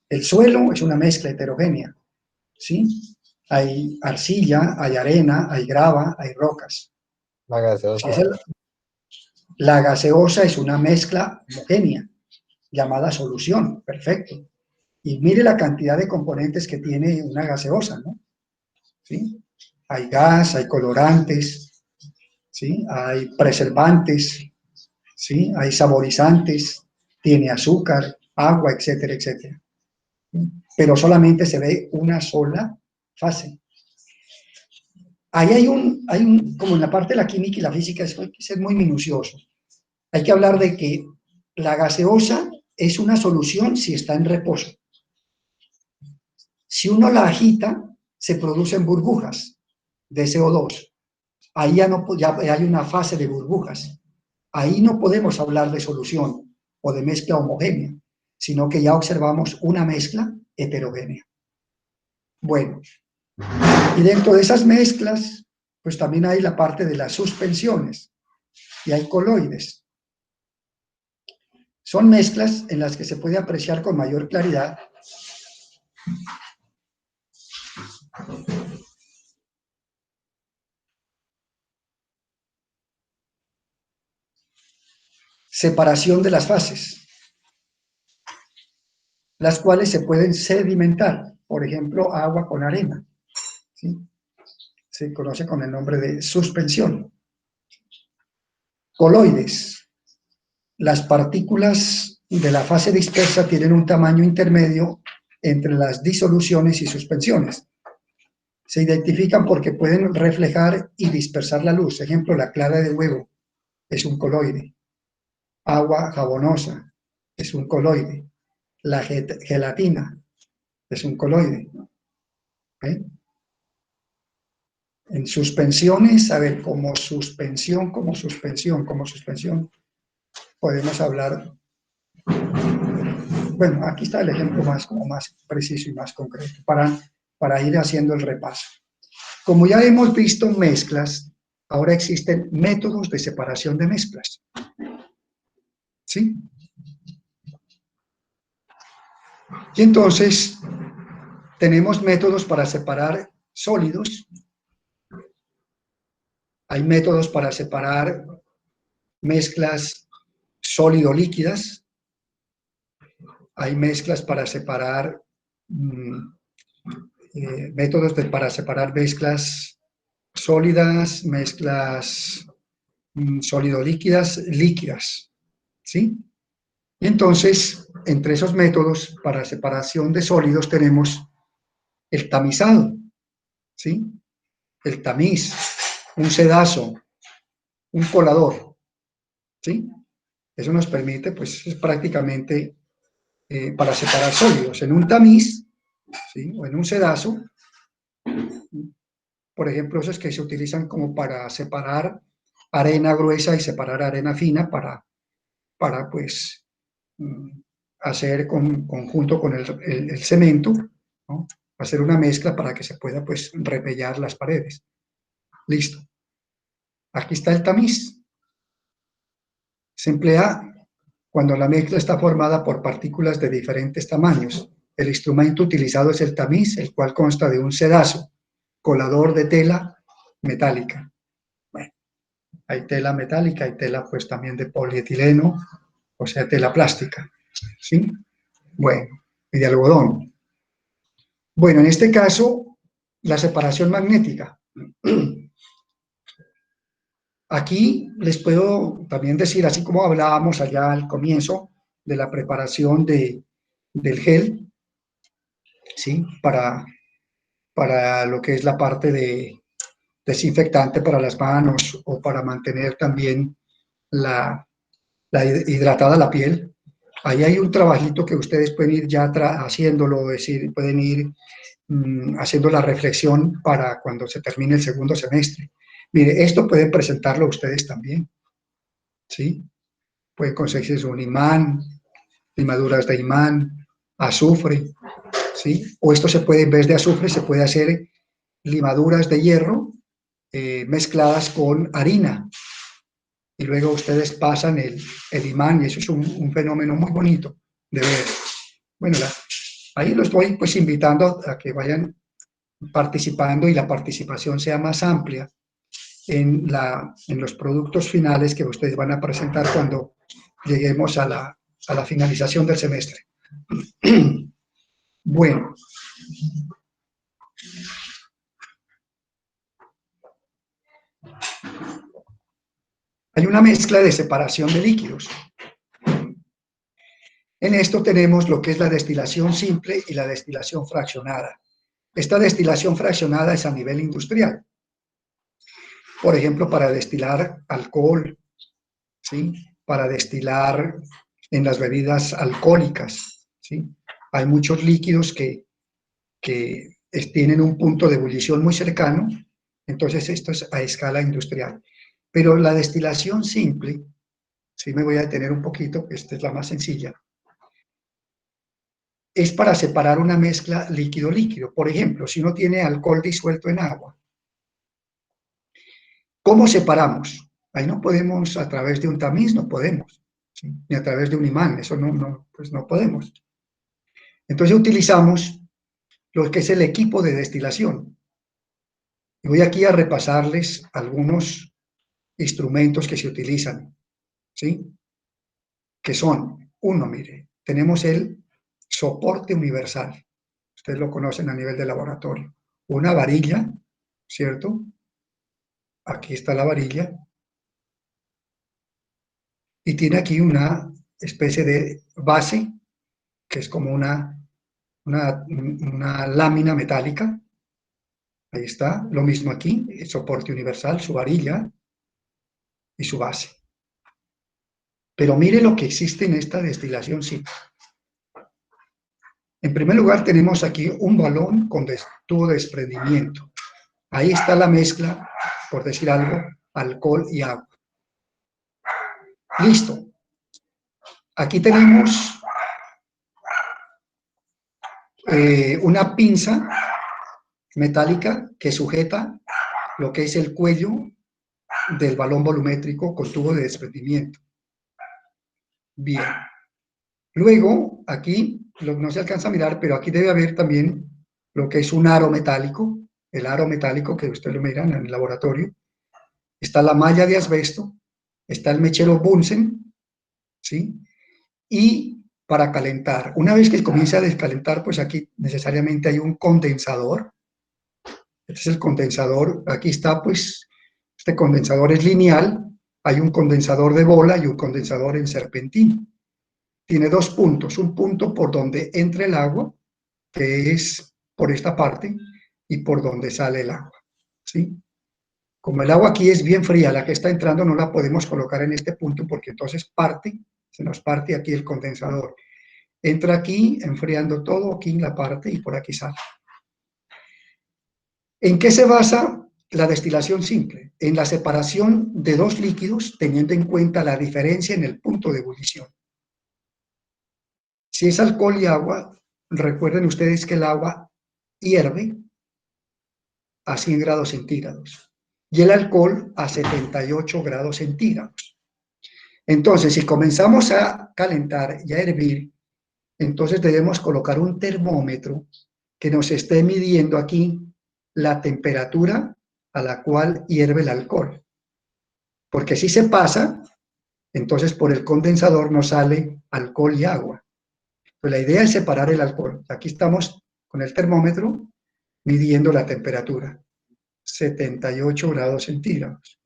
El suelo es una mezcla heterogénea, ¿sí? Hay arcilla, hay arena, hay grava, hay rocas. La gaseosa. La gaseosa es una mezcla homogénea, llamada solución, perfecto. Y mire la cantidad de componentes que tiene una gaseosa, ¿no? ¿Sí? Hay gas, hay colorantes, ¿sí? Hay preservantes, ¿sí? Hay saborizantes, tiene azúcar, agua, etcétera, etcétera. Pero solamente se ve una sola fase. Ahí hay un, como en la parte de la química y la física, eso hay que ser muy minucioso. Hay que hablar de que la gaseosa es una solución si está en reposo. Si uno la agita, se producen burbujas de CO2. Ahí ya hay una fase de burbujas. Ahí no podemos hablar de solución o de mezcla homogénea, sino que ya observamos una mezcla heterogénea. Bueno, y dentro de esas mezclas, pues también hay la parte de las suspensiones y hay coloides. Son mezclas en las que se puede apreciar con mayor claridad separación de las fases, las cuales se pueden sedimentar, por ejemplo, agua con arena, ¿sí? Se conoce con el nombre de suspensión. Coloides. Las partículas de la fase dispersa tienen un tamaño intermedio entre las disoluciones y suspensiones. Se identifican porque pueden reflejar y dispersar la luz. Ejemplo, la clara de huevo es un coloide. Agua jabonosa es un coloide. La gelatina es un coloide. ¿Okay? En suspensiones, a ver, como suspensión, podemos hablar. Bueno, aquí está el ejemplo más preciso y más concreto para ir haciendo el repaso. Como ya hemos visto mezclas, ahora existen métodos de separación de mezclas. ¿Sí? Y entonces tenemos métodos para separar sólidos. Hay métodos para separar mezclas sólido-líquidas. Hay mezclas para separar, métodos para separar mezclas sólidas, mezclas sólido-líquidas, líquidas. ¿Sí? Y entonces, entre esos métodos para separación de sólidos tenemos el tamizado, ¿sí? El tamiz, un sedazo, un colador, ¿sí? Eso nos permite, pues, es prácticamente para separar sólidos. En un tamiz, ¿sí? O en un sedazo, por ejemplo, esos que se utilizan como para separar arena gruesa y separar arena fina para pues, hacer conjunto con el cemento, ¿no? Hacer una mezcla para que se pueda, pues, repellar las paredes. Listo. Aquí está el tamiz. Se emplea cuando la mezcla está formada por partículas de diferentes tamaños. El instrumento utilizado es el tamiz, el cual consta de un sedazo, colador de tela metálica. Bueno, hay tela metálica, hay tela, pues, también de polietileno, o sea, tela plástica. ¿sí? Bueno, y de algodón. Bueno, en este caso, la separación magnética. Aquí les puedo también decir, así como hablábamos allá al comienzo de la preparación del gel, ¿sí? Para lo que es la parte de desinfectante para las manos o para mantener también la hidratada la piel. Ahí hay un trabajito que ustedes pueden ir ya haciéndolo, es decir, pueden ir haciendo la reflexión para cuando se termine el segundo semestre. Mire, esto pueden presentarlo ustedes también, ¿sí? Pueden conseguirse un imán, limaduras de imán, azufre, ¿sí? O esto se puede, en vez de azufre, se puede hacer limaduras de hierro mezcladas con harina. Y luego ustedes pasan el imán y eso es un fenómeno muy bonito de ver. Bueno, ahí los voy pues invitando a que vayan participando y la participación sea más amplia en los productos finales que ustedes van a presentar cuando lleguemos a la finalización del semestre. Bueno. Hay una mezcla de separación de líquidos. En esto tenemos lo que es la destilación simple y la destilación fraccionada. Esta destilación fraccionada es a nivel industrial. Por ejemplo, para destilar alcohol, ¿sí? Para destilar en las bebidas alcohólicas, ¿sí? Hay muchos líquidos que tienen un punto de ebullición muy cercano, entonces esto es a escala industrial. Pero la destilación simple, sí me voy a detener un poquito, esta es la más sencilla, es para separar una mezcla líquido-líquido. Por ejemplo, si uno tiene alcohol disuelto en agua, ¿cómo separamos? Ahí no podemos a través de un tamiz, no podemos, ¿sí? Ni a través de un imán, eso pues no podemos. Entonces utilizamos lo que es el equipo de destilación. Y voy aquí a repasarles algunos instrumentos que se utilizan, ¿sí? Que son, uno, mire, tenemos el soporte universal. Ustedes lo conocen a nivel de laboratorio. Una varilla, ¿cierto? Aquí está la varilla. Y tiene aquí una especie de base, que es como una lámina metálica. Ahí está. Lo mismo aquí, el soporte universal, su varilla y su base. Pero mire lo que existe en esta destilación simple. En primer lugar, tenemos aquí un balón con tubo de desprendimiento. Ahí está la mezcla, por decir algo, alcohol y agua. Listo. Aquí tenemos una pinza metálica que sujeta lo que es el cuello del balón volumétrico con tubo de desprendimiento. Bien. Luego, aquí, no se alcanza a mirar, pero aquí debe haber también lo que es un aro metálico, el aro metálico que ustedes lo miran en el laboratorio. Está la malla de asbesto, está el mechero Bunsen, ¿sí? Y para calentar, una vez que comienza a descalentar, pues aquí necesariamente hay un condensador. Este es el condensador, aquí está pues, este condensador es lineal, hay un condensador de bola y un condensador en serpentín. Tiene dos puntos, un punto por donde entra el agua, que es por esta parte, y por donde sale el agua, ¿sí? Como el agua aquí es bien fría, la que está entrando no la podemos colocar en este punto porque entonces se nos parte aquí el condensador. Entra aquí, enfriando todo, aquí en la parte y por aquí sale. ¿En qué se basa la destilación simple? En la separación de dos líquidos teniendo en cuenta la diferencia en el punto de ebullición. Si es alcohol y agua, recuerden ustedes que el agua hierve a 100 grados centígrados y el alcohol a 78 grados centígrados. Entonces, si comenzamos a calentar y a hervir, entonces debemos colocar un termómetro que nos esté midiendo aquí la temperatura a la cual hierve el alcohol. Porque si se pasa, entonces por el condensador nos sale alcohol y agua. Pues la idea es separar el alcohol. Aquí estamos con el termómetro midiendo la temperatura, 78 grados centígrados.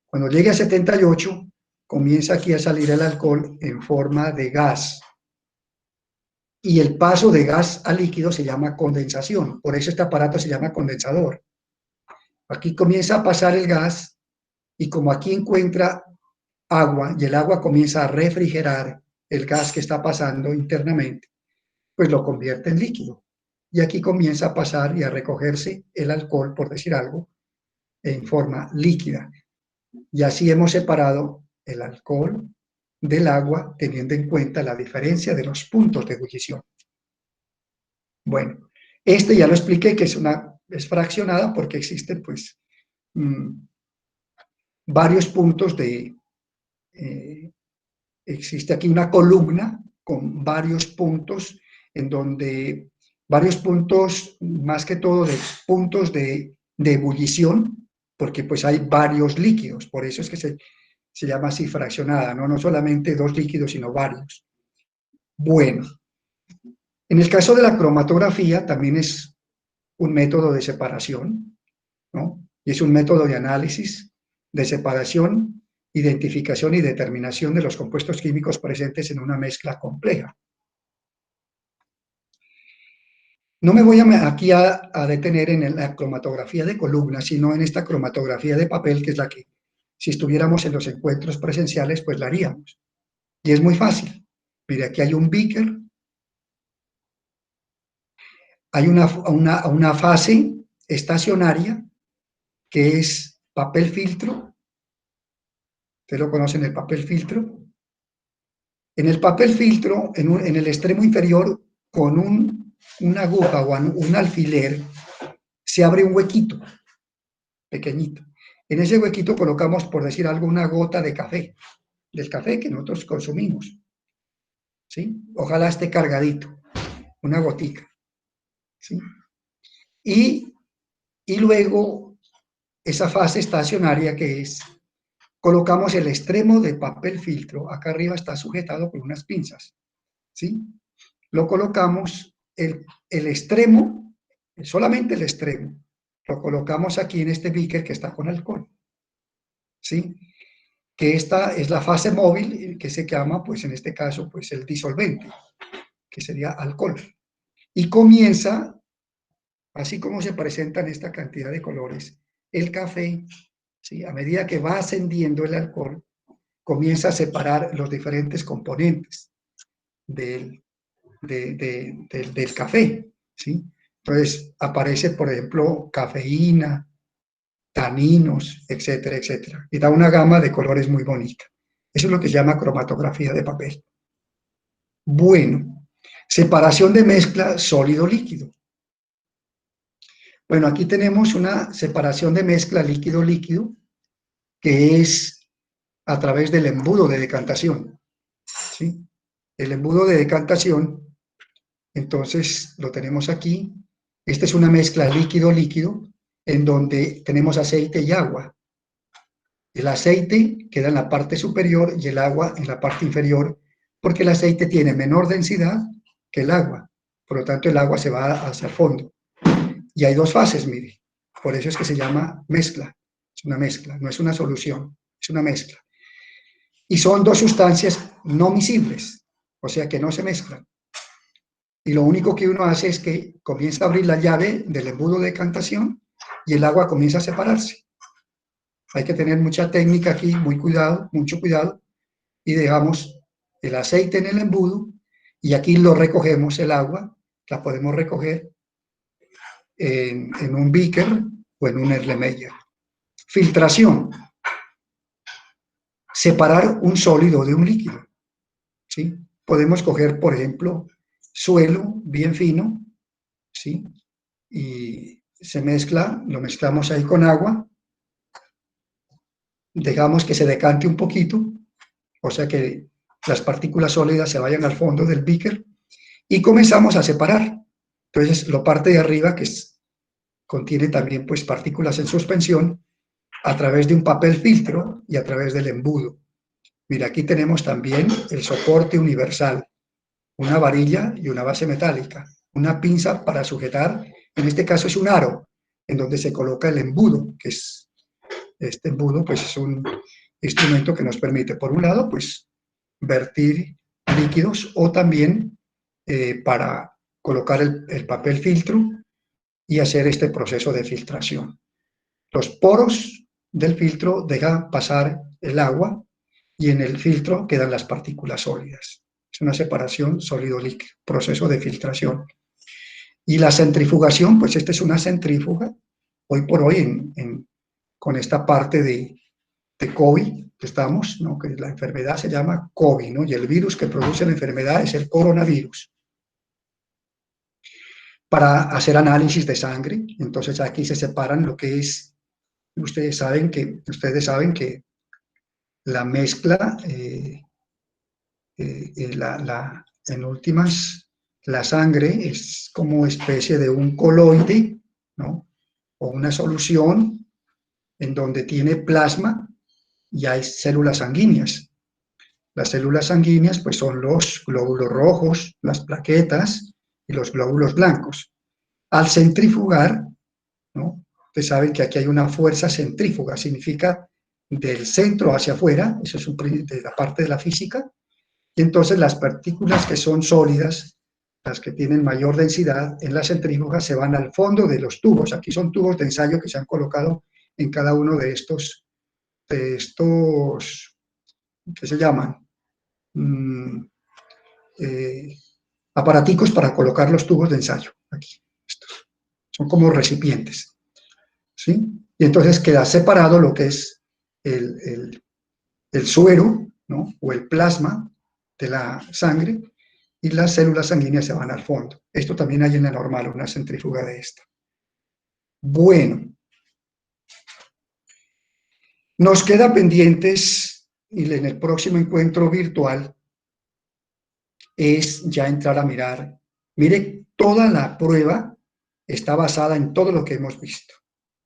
Cuando llegue a 78, comienza aquí a salir el alcohol en forma de gas. Y el paso de gas a líquido se llama condensación. Por eso este aparato se llama condensador. Aquí comienza a pasar el gas y como aquí encuentra agua y el agua comienza a refrigerar el gas que está pasando internamente, pues lo convierte en líquido. Y aquí comienza a pasar y a recogerse el alcohol, por decir algo, en forma líquida. Y así hemos separado el alcohol del agua, teniendo en cuenta la diferencia de los puntos de ebullición. Bueno, este ya lo expliqué que es fraccionada porque existen pues varios puntos de... existe aquí una columna con varios puntos en donde varios puntos, más que todo de puntos de ebullición, porque pues hay varios líquidos, por eso es que se llama así fraccionada, ¿no? No solamente dos líquidos, sino varios. Bueno, en el caso de la cromatografía también es un método de separación, ¿no? Y es un método de análisis, de separación, identificación y determinación de los compuestos químicos presentes en una mezcla compleja. No me voy aquí a detener en la cromatografía de columna, sino en esta cromatografía de papel, que es la que, si estuviéramos en los encuentros presenciales, pues la haríamos. Y es muy fácil. Mire, aquí hay un beaker, hay una fase estacionaria, que es papel filtro. Ustedes lo conocen, el papel filtro. En el papel filtro, en el extremo inferior, con una aguja o un alfiler, se abre un huequito pequeñito. En ese huequito colocamos, por decir algo, una gota de café, del café que nosotros consumimos. ¿Sí? Ojalá esté cargadito, una gotica. ¿Sí? Y luego, esa fase estacionaria que es, colocamos el extremo de papel filtro, acá arriba está sujetado por unas pinzas. ¿Sí? Lo colocamos, el extremo, solamente el extremo, lo colocamos aquí en este beaker que está con alcohol. ¿Sí? Que esta es la fase móvil, que se llama, pues en este caso, pues el disolvente, que sería alcohol. Y comienza, así como se presentan esta cantidad de colores, el café, ¿sí? A medida que va ascendiendo el alcohol, comienza a separar los diferentes componentes del café, ¿sí? Entonces aparece, por ejemplo, cafeína, taninos, etcétera, etcétera. Y da una gama de colores muy bonita. Eso es lo que se llama cromatografía de papel. Bueno, separación de mezcla sólido-líquido. Bueno, aquí tenemos una separación de mezcla líquido-líquido que es a través del embudo de decantación. ¿Sí? El embudo de decantación, entonces lo tenemos aquí. Esta es una mezcla líquido-líquido en donde tenemos aceite y agua. El aceite queda en la parte superior y el agua en la parte inferior, porque el aceite tiene menor densidad que el agua. Por lo tanto, el agua se va hacia el fondo. Y hay dos fases, mire. Por eso es que se llama mezcla. Es una mezcla, no es una solución, es una mezcla. Y son dos sustancias no miscibles, o sea que no se mezclan. Y lo único que uno hace es que comienza a abrir la llave del embudo de decantación y el agua comienza a separarse. Hay que tener mucha técnica aquí, mucho cuidado, y dejamos el aceite en el embudo y aquí lo recogemos, el agua, la podemos recoger en un beaker o en un Erlenmeyer. Filtración. Separar un sólido de un líquido. ¿Sí? Podemos coger, por ejemplo, suelo bien fino, ¿sí? Y se mezcla, lo mezclamos ahí con agua, dejamos que se decante un poquito, o sea que las partículas sólidas se vayan al fondo del beaker y comenzamos a separar. Entonces, la parte de arriba, que contiene también pues partículas en suspensión, a través de un papel filtro y a través del embudo. Mira, aquí tenemos también el soporte universal, una varilla y una base metálica, una pinza para sujetar, en este caso es un aro, en donde se coloca el embudo, que es este embudo, pues es un instrumento que nos permite, por un lado, pues vertir líquidos o también para colocar el papel filtro y hacer este proceso de filtración. Los poros del filtro dejan pasar el agua y en el filtro quedan las partículas sólidas. Es una separación sólido-líquido, proceso de filtración. Y la centrifugación, pues esta es una centrífuga, hoy por hoy con esta parte de COVID que estamos, ¿no? Que la enfermedad se llama COVID, ¿no? Y el virus que produce la enfermedad es el coronavirus. Para hacer análisis de sangre, entonces aquí se separan lo que es, ustedes saben que la mezcla, en últimas, la sangre es como especie de un coloide, ¿no? O una solución en donde tiene plasma y hay células sanguíneas. Las células sanguíneas pues son los glóbulos rojos, las plaquetas y los glóbulos blancos. Al centrifugar, ¿no? Ustedes saben que aquí hay una fuerza centrífuga, significa del centro hacia afuera, eso es de la parte de la física, y entonces las partículas que son sólidas, las que tienen mayor densidad en la centrífuga, se van al fondo de los tubos. Aquí son tubos de ensayo que se han colocado en cada uno de estos ¿qué se llaman? Aparaticos para colocar los tubos de ensayo. Aquí, estos. Son como recipientes. ¿Sí? Y entonces queda separado lo que es el suero, ¿no? O el plasma de la sangre, y las células sanguíneas se van al fondo. Esto también hay en la normal, una centrífuga de esta. Bueno, nos queda pendientes, y en el próximo encuentro virtual, es ya entrar a mirar. Mire, toda la prueba está basada en todo lo que hemos visto.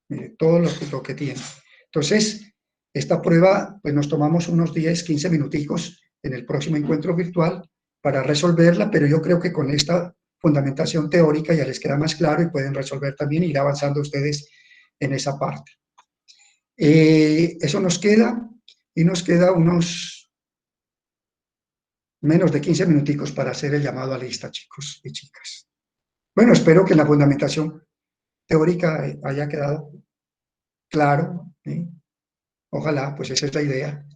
Mire, todo lo que tiene. Entonces, esta prueba, pues nos tomamos unos 10, 15 minuticos en el próximo encuentro virtual para resolverla, pero yo creo que con esta fundamentación teórica ya les queda más claro y pueden resolver también y ir avanzando ustedes en esa parte. Eso nos queda, y nos queda unos menos de 15 minuticos para hacer el llamado a lista, chicos y chicas. Bueno, espero que la fundamentación teórica haya quedado claro, ¿sí? Ojalá, pues esa es la idea.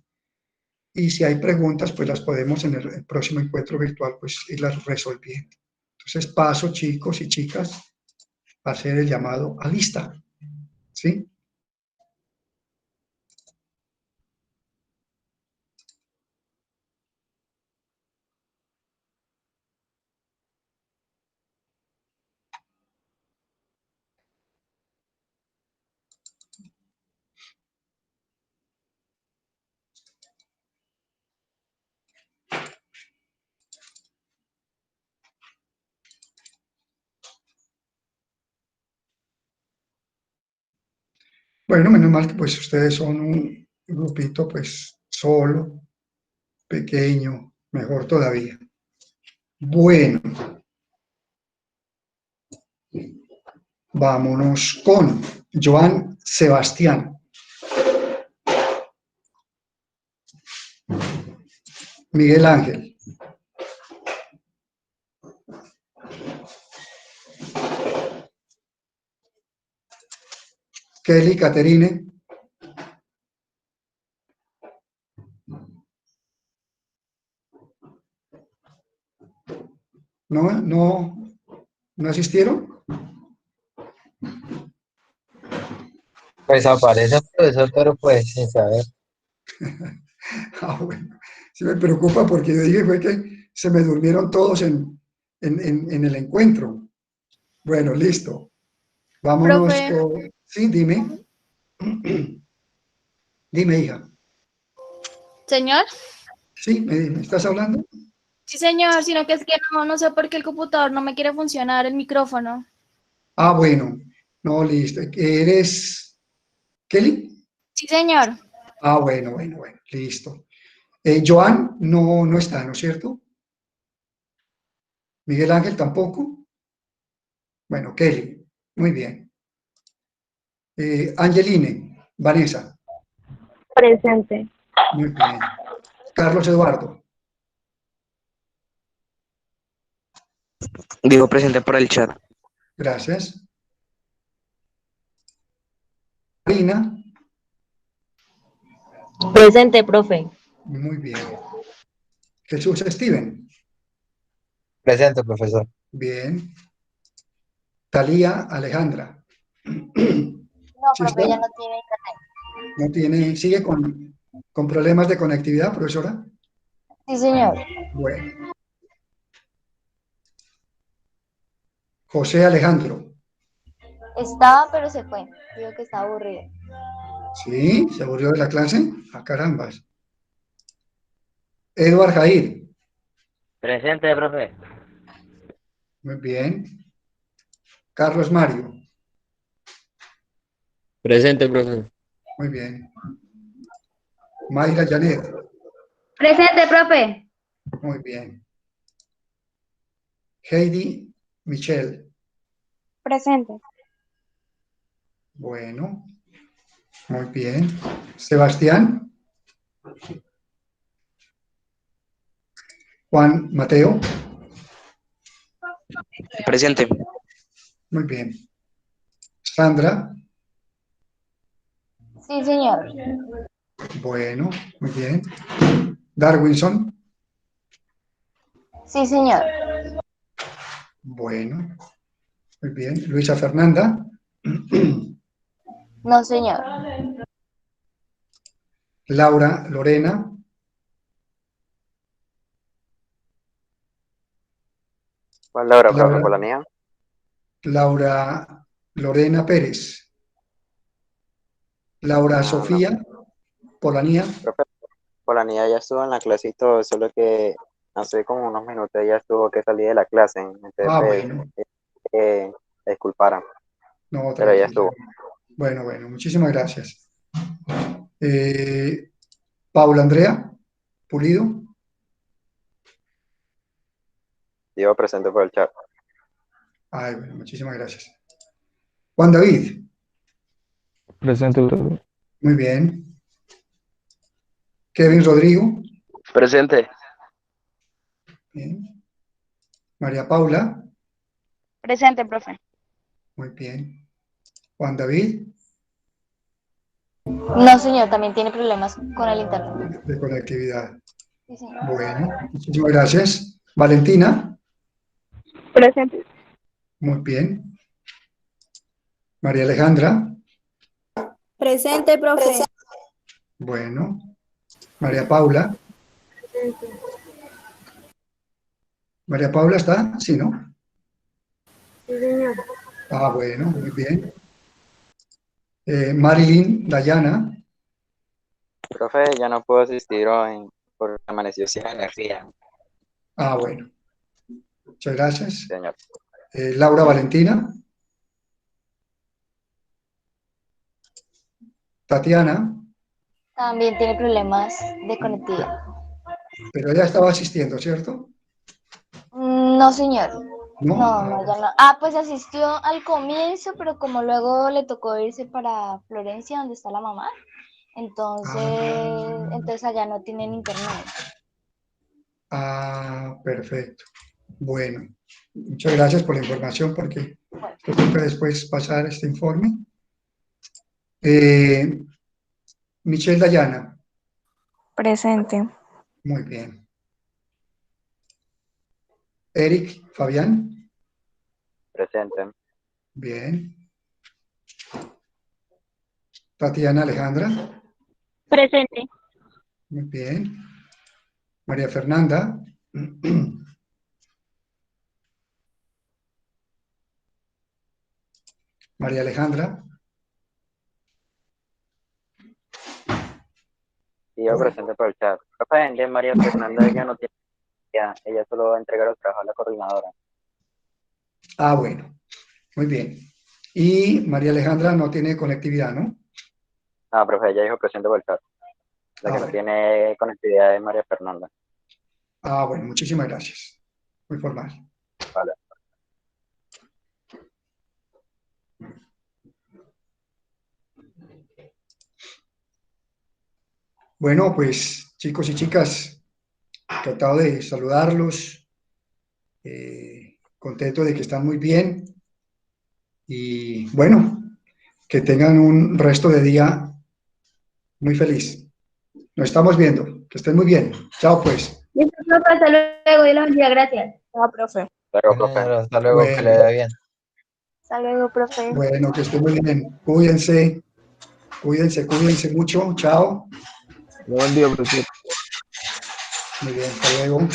Y si hay preguntas, pues las podemos en el próximo encuentro virtual, pues irlas resolviendo. Entonces paso, chicos y chicas, a hacer el llamado a lista, ¿sí? Bueno, menos mal que pues ustedes son un grupito pues solo, pequeño, mejor todavía. Bueno, vámonos con Joan Sebastián. Miguel Ángel. Kelly Caterine. ¿No asistieron? Pues aparece profesor, pero pues sin saber. Bueno, sí me preocupa porque yo dije fue que se me durmieron todos en el encuentro. Bueno, listo. Vámonos Profe. con... Sí, dime. Dime, hija. Señor. Sí, ¿me estás hablando? Sí, señor, sino que es que no sé por qué el computador no me quiere funcionar, el micrófono. Ah, bueno. No, listo. ¿Eres Kelly? Sí, señor. Ah, bueno, listo. Joan no está, ¿no es cierto? Miguel Ángel tampoco. Bueno, Kelly, muy bien. Angeline, Vanessa, Presente. muy bien. Carlos Eduardo, Digo presente por el chat. gracias. Marina, Presente, profe. muy bien. Jesús Steven, Presente, profesor. bien. Talía Alejandra. No, ¿Sí está? profe, ya no tiene internet. No tiene, sigue con problemas de conectividad, profesora. Sí, señor. Bueno. José Alejandro. Estaba, pero se fue. Digo que estaba aburrido. ¿Sí? ¿Se aburrió de la clase? A carambas. Eduard Jair. Presente, profe. Muy bien. Carlos Mario. Presente, profe. Muy bien. Mayra Janet. Presente, profe. Muy bien. Heidi Michelle. Presente. Bueno. Muy bien. Sebastián. Juan Mateo. Presente. Muy bien. Sandra. Sí, señor. Bueno, muy bien. Darwinson. Sí, señor. Bueno, muy bien. Luisa Fernanda. No, señor. Laura Lorena. ¿Cuál Laura, profe? Laura, ¿Polanía? Laura Lorena Pérez. Laura Ah, no. Sofía Polanía. Profe, Polanía ya estuvo en la clase y todo, solo que hace como unos minutos ya tuvo que salir de la clase. Entonces, Ah, pues, bueno. disculparan, No, pero ya tranquilo. estuvo. Bueno, bueno, muchísimas gracias. Paula Andrea Pulido. Digo presente por el chat. Ay, bueno, muchísimas gracias. Juan David. Presente, profe. Muy bien. Kevin Rodrigo. Presente. Bien. María Paula. Presente, profe. Muy bien. Juan David, No, señor. También tiene problemas con el internet. de conectividad. Sí, señor. Bueno, muchísimas gracias. Valentina, Presente. muy bien. María Alejandra, Presente, profe. bueno. María Paula. María Paula está, sí, ¿no? Sí, señor. Ah, bueno, muy bien. Marilyn Dayana, Profe, ya no puedo asistir hoy porque amaneció sin energía, ah, bueno, muchas gracias. señor. Laura Valentina, Tatiana, También tiene problemas de conectividad. pero ella estaba asistiendo, ¿cierto? No, señor. No, No, ah, no, ya no. Ah, pues asistió al comienzo, pero como luego le tocó irse para Florencia, donde está la mamá, entonces allá no tienen internet. Perfecto. Bueno, muchas gracias por la información porque te toca después pasar este informe. Michelle Dayana, Presente. muy bien. Eric Fabián, Presente. bien. Tatiana Alejandra, Presente. muy bien. María Fernanda, María Alejandra, Digo bueno, presente por el chat. Profe, de María Fernanda, ella no tiene energía, ella solo va a entregar los trabajos a la coordinadora. bueno, muy bien. Y María Alejandra no tiene conectividad, ¿no? Ah, profe, ella dijo presente por el chat. La que no Bueno. tiene conectividad es María Fernanda. Bueno, muchísimas gracias. Muy formal. Vale. Bueno, pues chicos y chicas, encantado de saludarlos, contento de que están muy bien y bueno, que tengan un resto de día muy feliz. Nos estamos viendo, que estén muy bien. Chao pues. Listo, profe, hasta luego, Dios los bendiga, gracias. Chao, profe. Luego, Bueno, profe. hasta luego, que le Bueno, vaya bien. Hasta luego, profe. bueno, que estén muy bien. Cuídense, cuídense mucho. Chao. Buen día, profesor. Muy bien, hasta luego.